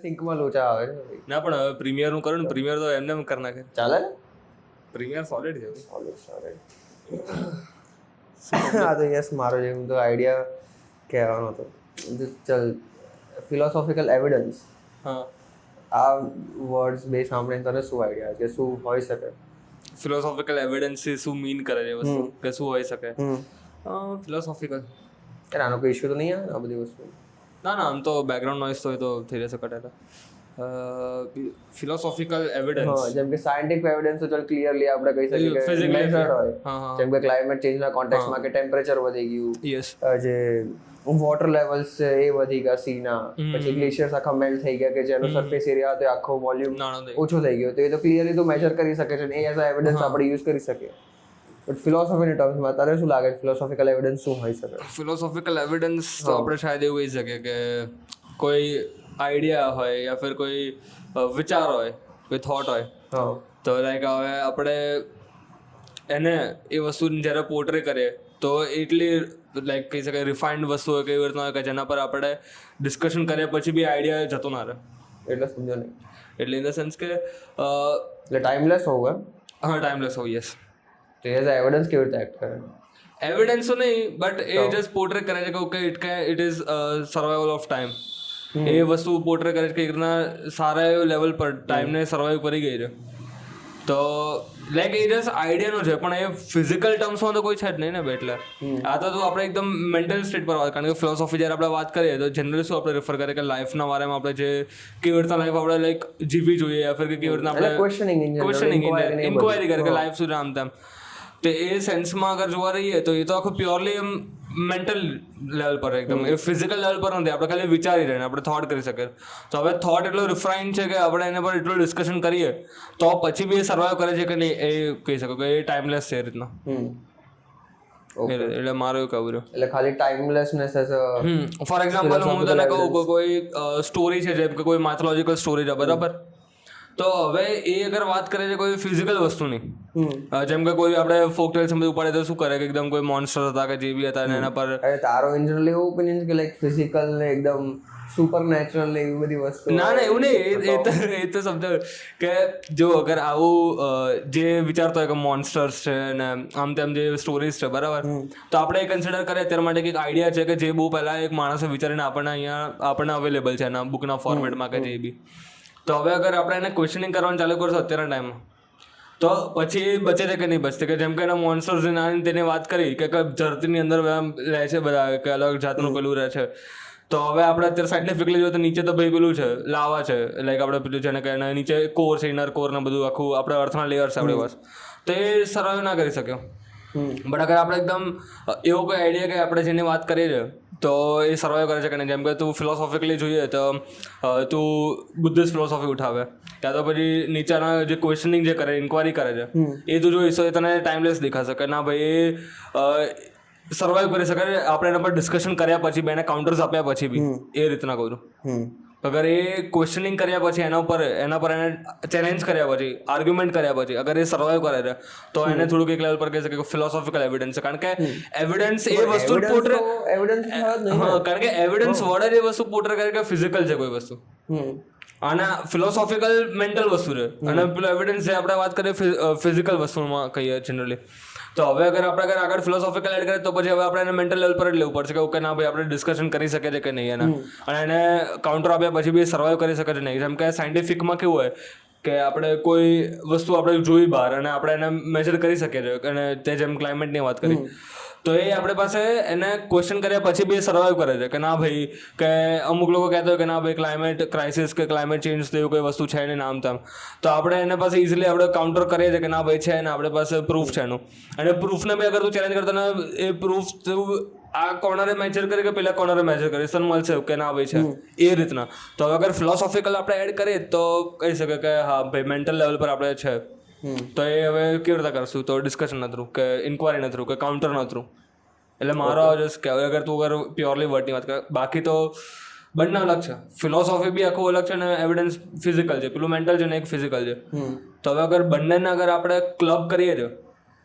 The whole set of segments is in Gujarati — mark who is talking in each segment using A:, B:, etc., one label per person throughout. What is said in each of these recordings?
A: સિંકમાં લોચા આવે છે.
B: ના પણ હવે પ્રીમિયર નું કરું ને, પ્રીમિયર તો એમને એમ કરી નાખે.
A: ચાલે ને?
B: પ્રીમિયર સોલિડ છે.
A: હા તો યસ, મારો જેમ તો આઈડિયા કહેવાનો હતો. ચલ, ફિલોસોફિકલ એવિડન્સ,
B: હા,
A: આ વર્ડ્સ બે સાંભળીને તને શું આઈડિયા કે શું હોઈ શકે?
B: ફિલોસોફિકલ એવિડન્સ શું મીન કરે છે વસ્તુ, કે શું હોઈ શકે? ફિલોસોફિકલ
A: આનો કોઈ ઇશ્યુ તો નહીં આવે આ બધી વસ્તુ?
B: ના આમ તો બેકગ્રાઉન્ડ નોઇઝ તો એ તો થઈ જશે કટેલા. ફિલોસોફિકલ એવિડન્સ
A: જેમ કે સાયન્ટિફિક એવિડન્સ તો ચાલ ક્લિયરલી આપણે કહી શકીએ કે
B: Physically
A: મેથડ હોય.
B: હા.
A: જેમ કે ક્લાઇમેટ ચેન્જના કોન્ટેક્સમાં કે ટેમ્પરેચર વધી ગયું,
B: યસ.
A: જે વોટર લેવલ્સ છે એ વધી ગયા સીના, પછી ગ્લેશિયર્સ આખા મેલ્ટ થઈ ગયા કે જેનો સરફેસ એરિયા હતો આખો વોલ્યુમ ઓછો થઈ ગયો, તો એ તો ક્લિયરલી તો મેજર કરી શકે છે ને, એ એઝ એવિડન્સ આપણે યુઝ કરી શકીએ. બટ ફિલોસોફીની ટર્મ્સમાં તારે શું લાગે છે ફિલોસોફિકલ એવિડન્સ શું હોઈ શકે?
B: ફિલોસોફિકલ એવિડન્સ તો આપણે શાયદ એવું કહી શકીએ કે કોઈ આઈડિયા હોય યા ફિર કોઈ વિચાર હોય, કોઈ થોટ હોય, તો લાઈક હવે આપણે એને એ વસ્તુ જ્યારે પોર્ટ્રે કરીએ તો એટલી લાઈક કહી શકાય રિફાઇન્ડ વસ્તુ હોય, કેવી રીતના હોય કે જેના પર આપણે ડિસ્કશન કર્યા પછી બી આઈડિયા જતો ના રહે.
A: એટલે સમજો નહીં,
B: એટલે ઇન ધ સેન્સ કે
A: એટલે ટાઈમલેસ હોવું એમ?
B: હા, ટાઈમલેસ હોય. યસ.
A: તો એઝ એવિડન્સ કેવી રીતે એક્ટ કરે?
B: એવિડન્સ તો નહીં, બટ એ જસ્ટ પોર્ટ્રે કરે છે કે okay it is survival of time. એ વસ્તુ પોર્ટ્રે કરે છે કે રીતના સારા એવા લેવલ પર ટાઈમને સર્વાઈવ કરી ગઈ છે. તો લાઈક એ જસ્ટ આઈડિયાનો છે, પણ એ ફિઝિકલ ટર્મ્સમાં તો કોઈ છે જ નહીં ને. એટલે આ તો આપણે એકદમ મેન્ટલ સ્ટેટ પર વાત, કારણ કે ફિલોસોફી જ્યારે આપણે વાત કરીએ તો જનરલી શું આપણે રેફર કરીએ કે લાઈફના બારેમાં આપણે જે કેવી રીતના લાઈફ આપણે લાઈક જીવવી જોઈએ યા ફિર કેવી રીતના આપણે ક્વેશ્ચનિંગ ઇન્ક્વાયરી કરે કે લાઈફ શું આમ તેમ. તો એ સેન્સમાં અગર જોવા રહીએ તો એ તો આખું પ્યોરલી એમ મેન્ટલ લેવલ પર એકદમ, એ ફિઝિકલ લેવલ પર નથી. આપણે ખાલી વિચારી રહીએ, આપણે થોટ કરી શકીએ. તો હવે થોટ એટલો રિફાઇન છે કે આપણે એના પર એટલું ડિસ્કશન કરીએ તો પછી બી એ સર્વાઈવ કરે છે કે નહીં, એ કહી શકો કે એ ટાઈમલેસ છે એ રીતના. એટલે મારું એવું કહેવું છે.
A: એટલે ખાલી ટાઈમલેસનેસ એઝ
B: ફોર એક્ઝામ્પલ હું તને કહું કે કોઈ સ્ટોરી છે, જેમ કે કોઈ માથોલોજીકલ સ્ટોરી છે, બરાબર? તો હવે એ અગર વાત કરે છે કોઈ ફિઝિકલ વસ્તુની, જેમ કે કોઈ આપણે ફોક ટેલ્સ બધું પડે તો શું કરે કે એકદમ કોઈ મોન્સ્ટર હતા કે જે બી હતા એના પર.
A: તારો ઇન્જનરલી એવું ઓપિનિયન કે લાઈક ફિઝિકલ ને એકદમ સુપર નેચરલ ને એવી બધી વસ્તુ?
B: ના એવું નહીં, એ તો સમજાવ કે જો અગર આવું જે વિચારતો હોય કે મોન્સ્ટર્સ છે ને આમ તેમ જે સ્ટોરીઝ છે, બરાબર, તો આપણે એ કન્સિડર કરીએ અત્યારે માટે કે એક આઈડિયા છે કે જે બહુ પહેલાં એક માણસે વિચારીને આપણને અવેલેબલ છે એના બુકના ફોર્મેટમાં કે જે બી. તો હવે અગર આપણે એને ક્વેશ્ચનિંગ કરવાનું ચાલુ કરશું અત્યારના ટાઈમમાં, તો પછી એ બચે છે કે નહીં બચતે? કે જેમ કે એના મોન્સ્ટર્સ તેની વાત કરી કે ધરતીની અંદર રહે છે બધા, કે અલગ જાતનું પેલું રહે છે. તો હવે આપણે અત્યારે સાયન્ટિફિકલી જોઈએ તો નીચે તો ભાઈ પેલું છે, લાવા છે, લાઈક આપણે પેલું છે ને કે નીચે કોર છે, ઇનર કોર ને બધું આખું આપણે અર્થના લેયર છે આપણી પાસે, તો એ સર્વાઈવ ના કરી શક્યો. બટ અગર આપણે એકદમ એવો કોઈ આઈડિયા કે આપણે જેની વાત કરીએ છીએ તો એ સર્વાઈવ કરે છે કે નહીં. જેમ કે તું ફિલોસોફિકલી જોઈએ તો તું બુદ્ધિસ્ટ ફિલોસોફી ઉઠાવે, ત્યાં તો પછી નીચાના જે ક્વેશ્ચનિંગ જે કરે, ઇન્ક્વાયરી કરે છે, એ તું જોઈશ તો એ તને ટાઈમલેસ દેખાશે કે ના ભાઈ એ સર્વાઈવ કરી શકે. આપણે એના પર ડિસ્કશન કર્યા પછી બી, એને કાઉન્ટર્સ આપ્યા પછી બી, એ રીતના કહું છું. અગર એ ક્વેશ્ચનિંગ કર્યા પછી એના પર એને ચેલેન્જ કર્યા પછી, આર્ગ્યુમેન્ટ કર્યા પછી અગર એ સર્વાઈવ કરે છે તો એને થોડુંક એક લેવલ પર કહી શકે કે ફિલોસોફિકલ એવિડન્સ છે. કારણ કે એવિડન્સ એ વસ્તુ પોર્ટ્રે, કારણ કે એવિડન્સ વર્ડ જ એ વસ્તુ પોર્ટ્રે કરે કે ફિઝિકલ છે કોઈ વસ્તુ, અને ફિલોસોફિકલ મેન્ટલ વસ્તુ છે, અને પેલો એવિડન્સ જે આપણે વાત કરીએ ફિઝિકલ વસ્તુમાં કહીએ જનરલી. તો હવે અગર આપણે આગળ ફિલોસોફિકલ એડ કરીએ તો પછી હવે આપણે એને મેન્ટલ લેવલ પર જ લેવું પડશે કે ઓકે ના ભાઈ આપણે ડિસ્કશન કરી શકીએ છીએ કે નહીં એના, અને એને કાઉન્ટર આપ્યા પછી બી સર્વાઈવ કરી શકે છે નહીં. જેમ કે સાયન્ટિફિકમાં કેવું હોય કે આપણે કોઈ વસ્તુ આપણે જોઈ બહાર અને આપણે એને મેજર કરી શકીએ છીએ, અને તે જેમ ક્લાઇમેટની વાત કરી તો એ આપણી પાસે એને ક્વેશ્ચન કર્યા પછી બી સર્વાઈવ કરે છે કે ના ભાઈ, કે અમુક લોકો કહેતા હોય કે ના ભાઈ ક્લાઇમેટ ક્રાઇસિસ કે ક્લાઇમેટ ચેન્જ તો એવું કોઈ વસ્તુ છે નહીં આમ તેમ, તો આપણે એને પાસે ઇઝીલી આપણે કાઉન્ટર કરીએ છીએ કે ના ભાઈ છે ને આપણી પાસે પ્રૂફ છે એનું. અને પ્રૂફને બી અગર તું ચેલેન્જ કરતો ને એ પ્રૂફ તું આ કોર્નરે મેજર કરી કે પેલા કોર્નરે મેજર કરી સન મળશે કે ના ભાઈ છે, એ રીતના. તો હવે અગર ફિલોસોફિકલ આપણે એડ કરીએ તો કહી શકે કે હા ભાઈ મેન્ટલ લેવલ પર આપણે છે. તો એ હવે કેવી રીતે કરશું? તો ડિસ્કશન ના થ્રુ, કે ઇન્ક્વાયરી ના થ્રુ, કે કાઉન્ટર ના થ્રુ. એટલે મારો જસ્ટ કહેવાય અગર તું અગર પ્યોરલી વર્ડની વાત કરે, બાકી તો બંને અલગ છે. ફિલોસોફી બી આખું અલગ છે અને એવિડન્સ ફિઝિકલ છે, પેલું મેન્ટલ છે ને એક ફિઝિકલ છે. તો હવે અગર બંનેને અગર આપણે ક્લબ કરીએ છીએ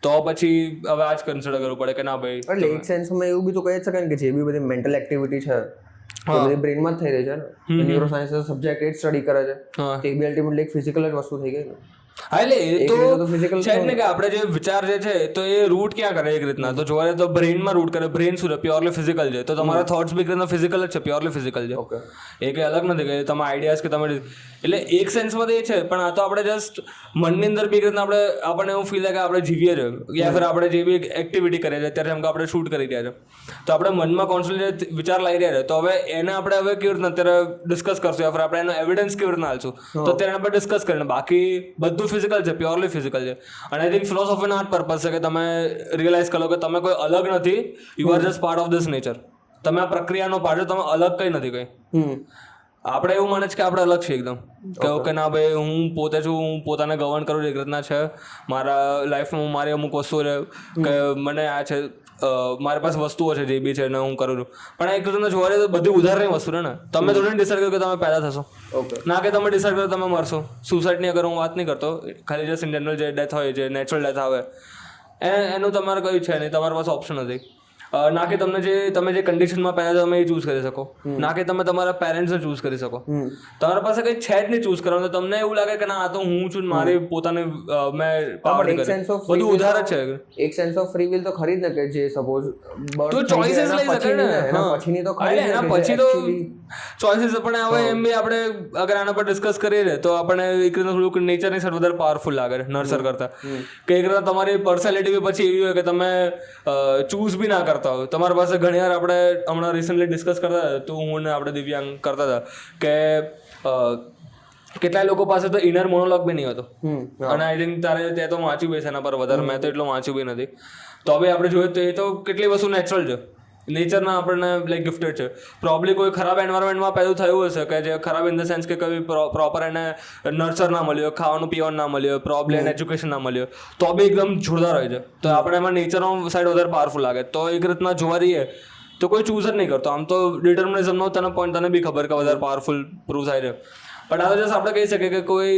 B: તો પછી હવે આ જ કન્સિડર કરવું પડે કે ના ભાઈ.
A: એટલે એક સેન્સમાં એવું બી તો કહી જ શકાય કે જે બી બધી મેન્ટલ એક્ટિવિટી છે બધી બ્રેનમાં જ થઈ રહી છે ને, ન્યુરો સાયન્સ સબ્જેક્ટ એ જ સ્ટડી કરે છે, તો એ બી અલ્ટિમેટલી એક ફિઝિકલ જ વસ્તુ થઈ ગઈ ને.
B: હા એટલે એ તો છે જ ને કે આપણે જે વિચાર જે છે તો એ રૂટ ક્યાં કરે એક રીતના, તો જોવા તો બ્રેનમાં રૂટ કરે. બ્રેન શું છે, પ્યોરલી ફિઝિકલ છે, તો તમારા થોટ્સ બી રીતના ફિઝિકલ જ છે, પ્યોરલી ફિઝિકલ છે, એ કંઈ અલગ નથી કે તમે આઈડિયાઝ કે તમે, એટલે એક સેન્સમાં તો એ છે. પણ આ તો આપણે જસ્ટ મનની અંદર બી રીતના આપણને એવું ફીલ થાય કે આપણે જીવીએ છે, યા ફિર આપણે જે બી એક્ટિવિટી કરીએ છીએ અત્યારે જેમ કે આપણે શૂટ કરી રહ્યા છે, તો આપણે મનમાં કોન્સ્ટન્ટ વિચાર લાવી રહ્યા છે, તો હવે એને આપણે હવે કેવી રીતના અત્યારે ડિસ્કસ કરશું, યા ફિર આપણે એનો એવિડન્સ કેવી રીતના આલશું, તો અત્યારે આપણે ડિસ્કસ કરીને. બાકી બધું ફિઝિકલ છે, પ્યોરલી ફિઝિકલ છે. અને આઈ થિંક ફિલોસોફીનો આ જ પર્પઝ છે કે તમે રિયલાઇઝ કરો કે તમે કોઈ અલગ નથી, you are just part of this nature. તમે આ પ્રક્રિયાનો પાર્ટ છો, તમે અલગ કંઈ નથી કંઈ. આપણે એવું માને છે કે આપણે અલગ છીએ એકદમ, કે ઓકે ના ભાઈ હું પોતે છું, હું પોતાને ગવર્ન કરું એક રીતના છે, મારા લાઈફમાં મારી અમુક વસ્તુઓ છે કે મને આ છે, મારી પાસે વસ્તુઓ છે જે બી છે ને હું કરું છું. પણ એક રીતના જોવા જઈએ તો બધી ઉધારની વસ્તુ છે ને. તમે થોડી ડિસાઇડ કર્યું કે તમે પેદા થશો, ના કે તમે ડિસાઇડ કરો તમે મરશો. સુસાઇડની અગર હું વાત નહીં કરતો, ખાલી જસ્ટ ઇન જનરલ જે ડેથ હોય, જે નેચરલ ડેથ આવે, એનું તમારે કયું છે નહીં, તમારી પાસે ઓપ્શન નથી. ના કે તમે જે કન્ડિશનમાં પેદા તમે એ ચૂઝ કરી શકો, ના કે તમે તમારા પેરેન્ટ્સને ચૂઝ કરી શકો. તમારા પાસે કંઈ છે જ નહીં ચૂઝ કરવાનું. તમને એવું લાગે કે ના આ તો હું છું, મારી પોતાની મેં પાવર બધું ઉધાર જ છે.
A: એક સેન્સ ઓફ ફ્રી વિલ તો ખરી જ ને, કે જે સપોઝ
B: તો ચોઇસીસ લઈ શકે ને,
A: પછીની તો
B: એના પછી તો ચોઇસીસ. પણ હવે એમ બી આપણે અગર આના પર ડિસ્કસ કરીએ તો આપણને એક રીતના થોડુંક નેચરની સાઈડ વધારે પાવરફુલ લાગે નર્સર કરતા, કે એક રીતના તમારી પર્સનાલિટી બી પછી એવી હોય કે તમે ચૂઝ બી ના કરતા. તમારી પાસે ઘણી વાર આપણે હમણાં રિસન્ટલી ડિસ્કસ કરતા હતા, તો હું ને આપણે દિવ્યાંગ કરતા હતા કે કેટલાય લોકો પાસે તો ઇનર મોનોલોગ બી નહીં હતો. અને આઈ થિંક તારે ત્યાં તો વાંચ્યું બી છે એના પર વધારે, મેં તો એટલું વાંચ્યું બી નથી. તો હવે આપણે જોઈએ તો એ તો કેટલી વસ્તુ નેચરલ છે, નેચરના આપણને લાઈક ગિફ્ટેડ છે. પ્રોબ્લી કોઈ ખરાબ એન્વાયરમેન્ટમાં પેદા થયું હશે, કે જે ખરાબ ઇન ધ સેન્સ કે કોઈ પ્રોપર એને નર્ચર ના મળ્યો, ખાવાનું પીવાનું ના મળ્યો, પ્રોબ્લી એને એજ્યુકેશન ના મળ્યો, તો બી એકદમ જોરદાર હોય છે. તો આપણે એમાં નેચરનો સાઈડ વધારે પાવરફુલ લાગે. તો એક રીતના જોવા રહીએ તો કોઈ ચૂઝ જ નહીં કરતો. આમ તો ડિટર્મિનિઝમનો તને પોઈન્ટ તને બી ખબર કે વધારે પાવરફુલ પ્રૂવ થાય છે. પણ આ જસ્ટ આપણે કહી શકીએ કે કોઈ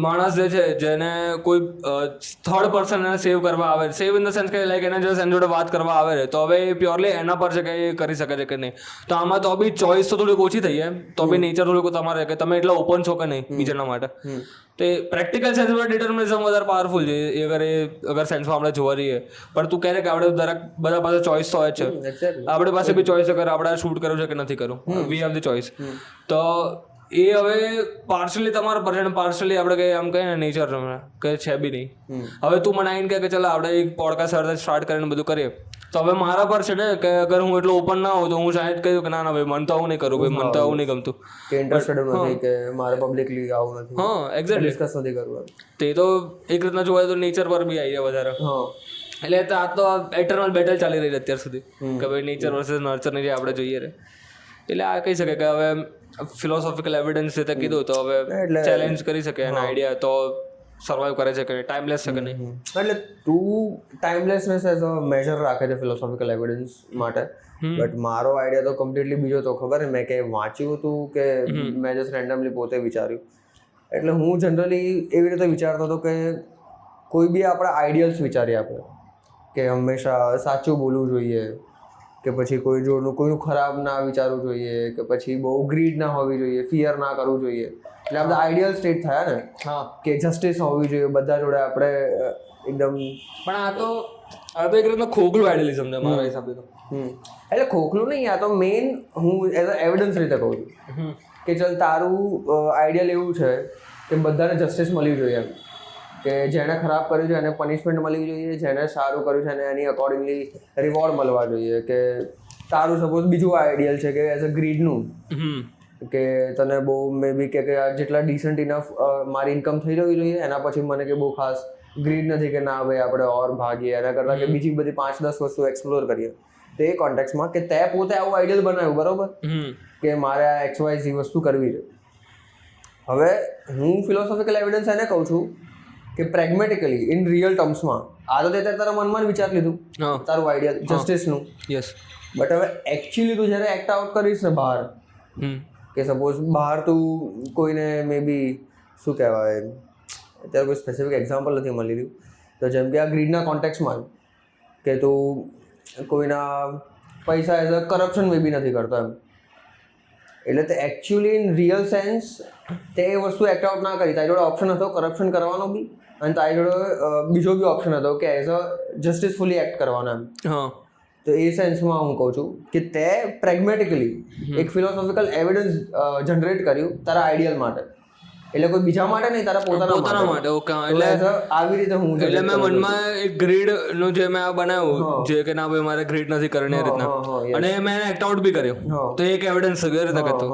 B: માણસ જે છે જેને કોઈ થર્ડ પર્સન એને સેવ કરવા આવે, સેવ ઇન ધ સેન્સ કે લાઈક એને જસ્ટ એની જોડે વાત કરવા આવે છે, તો હવે એ પ્યોરલી એના પર છે કે એ કરી શકે છે કે નહીં. તો આમાં તો બી ચોઈસ તો થોડીક ઓછી થઈ જાય, તો બી નેચર થોડુંક તમારે કે તમે એટલા ઓપન છો કે નહીં બીજાના માટે. તો એ પ્રેક્ટિકલ સેન્સમાં ડિટર્મિનિઝમ વધારે પાવરફુલ છે અગર સેન્સમાં આપણે જોવા રહીએ. પણ તું કહે કે આપણે દરેક બધા પાસે ચોઈસ તો હોય જ છે, આપણી પાસે બી ચોઈસ છે કે આપણે શૂટ કરવું છે કે નથી કરવું, વી હેવ ધ ચોઈસ. તો એ હવે પાર્શલી તમારા પર છે, પાર્શલી આપણે કહીએ આમ કહીએ ને નેચર કે છે બી નહીં. હવે તું મને આવીને કે ચાલો આપણે એક પોડકાસ્ટ સ્ટાર્ટ કરીને બધું કરીએ, તો હવે મારા પર છે ને કે અગર હું એટલો ઓપન ના હોઉં તો હું શાયદ કહ્યું કે ના ના ભાઈ મને તો આવું નહીં કરું, ભાઈ મને તો આવું નહીં ગમતું,
A: કે ઇન્ટરેસ્ટેડ નથી, કે મારે પબ્લિકલી આવું નથી,
B: હા એક્ઝેક્ટલી
A: ડિસ્કસ નથી કરવું.
B: તે તો એક રીતના જોવા તો નેચર પર બી આવી જાય વધારે. એટલે આ તો એટર્નલ બેટલ ચાલી રહી છે અત્યાર સુધી કે ભાઈ નેચર વર્સેસ નર્ચરની જે આપણે જોઈએ છે. એટલે આ કહી શકે કે હવે ફિલોસોફિકલ એવિડન્સ રીતે કીધું તો હવે ચેલેન્જ કરી શકે એના આઈડિયા, તો સર્વાઈવ કરે છે કે ટાઈમલેસ છે કે નહીં.
A: એટલે તું ટાઈમલેસનેસ એઝ અ મેજર રાખે છે ફિલોસોફિકલ એવિડન્સ માટે, બટ મારો આઈડિયા તો કમ્પ્લીટલી બીજો તો ખબર ને, મેં કે વાંચ્યું હતું કે મેં જસ્ટ રેન્ડમલી પોતે વિચાર્યું. એટલે હું જનરલી એવી રીતે વિચારતો હતો કે કોઈ બી આપણા આઈડિયલ્સ વિચારીએ આપણે, કે હંમેશા સાચું બોલવું જોઈએ, કે પછી કોઈ જોડનું કોઈનું ખરાબ ના વિચારવું જોઈએ, કે પછી બહુ ગ્રીડ ના હોવી જોઈએ, ફિયર ના કરવું જોઈએ. એટલે આપણે આઈડિયલ સ્ટેટ થયા ને, કે જસ્ટિસ હોવી જોઈએ બધા જોડે આપણે એકદમ.
B: પણ આ તો એક રીતના ખોખલું આઈડિયલિઝમ છે મારા હિસાબે તો.
A: એટલે ખોખલું નહીં, આ તો મેઇન હું એઝ અ એવિડન્સ રીતે કહું છું કે ચાલ તારું આઈડિયલ એવું છે કે બધાને જસ્ટિસ મળવી જોઈએ એમ, કે જેણે ખરાબ કર્યું છે એને પનિશમેન્ટ મળવી જોઈએ, જેને સારું કર્યું છે એને એની અકોર્ડિંગલી રિવોર્ડ મળવા જોઈએ. કે તારું સપોઝ બીજું આઈડિયલ છે કે એઝ અ ગ્રીડનું, કે તને બહુ મે બી કે જેટલા ડિસન્ટ ઇનફ મારી ઇન્કમ થઈ જવી જોઈએ, એના પછી મને કે બહુ ખાસ ગ્રીડ નથી કે ના ભાઈ આપણે ઓર ભાગીએ, એના કરતાં કે બીજી બધી 5-10 વસ્તુ એક્સપ્લોર કરીએ. તો એ કોન્ટેક્સમાં કે તે પોતે આવું આઈડિયલ બનાવ્યું બરોબર, કે મારે આ XYZ વસ્તુ કરવી છે. હવે હું ફિલોસોફિકલ એવિડન્સ એને કહું છું કે પ્રેગ્મેટિકલી ઇન રિયલ ટર્મ્સમાં આ તો તે તારા મનમાં જ વિચાર લીધું તારું આઈડિયલ જસ્ટિસનું,
B: યસ.
A: બટ હવે એકચ્યુઅલી તું જ્યારે એક્ટ આઉટ કરીશ ને બહાર, કે સપોઝ બહાર તું કોઈને મે બી શું કહેવાય, અત્યારે કોઈ સ્પેસિફિક એક્ઝામ્પલ નથી મળી રહ્યું, તો જેમ કે આ ગ્રીડના કોન્ટેક્સમાં કે તું કોઈના પૈસા એઝ અ કરપ્શન મે બી નથી કરતો એમ, એટલે તે એકચ્યુઅલી ઇન રિયલ સેન્સ તે એ વસ્તુ એક્ટ આઉટ ના કરી. તારી જોડે ઓપ્શન હતો કરપ્શન કરવાનો બી, અને તારી જોડે બીજો બી ઓપ્શન હતો કે એઝ અ જસ્ટિસફુલી એક્ટ કરવાનો એમ. તો એ સેન્સમાં હું કહું છું કે તે પ્રેગ્મેટિકલી એક ફિલોસોફિકલ એવિડન્સ જનરેટ કર્યું તારા આઈડિયલ માટે, એટલે કોઈ બીજા માટે નહીં, તારા પોતાના માટે.
B: ઓકે, એટલે
A: આવી રીતે હું
B: એટલે મેં મનમાં એક ગ્રીડ નું જે મેં બનાવ્યું જે કે ના ભાઈ મારે ગ્રીડ નથી કરવાની એ રીતના, અને મેં એક્ટ આઉટ બી કર્યો, તો એક એવિડન્સ એ રીતના કરતો.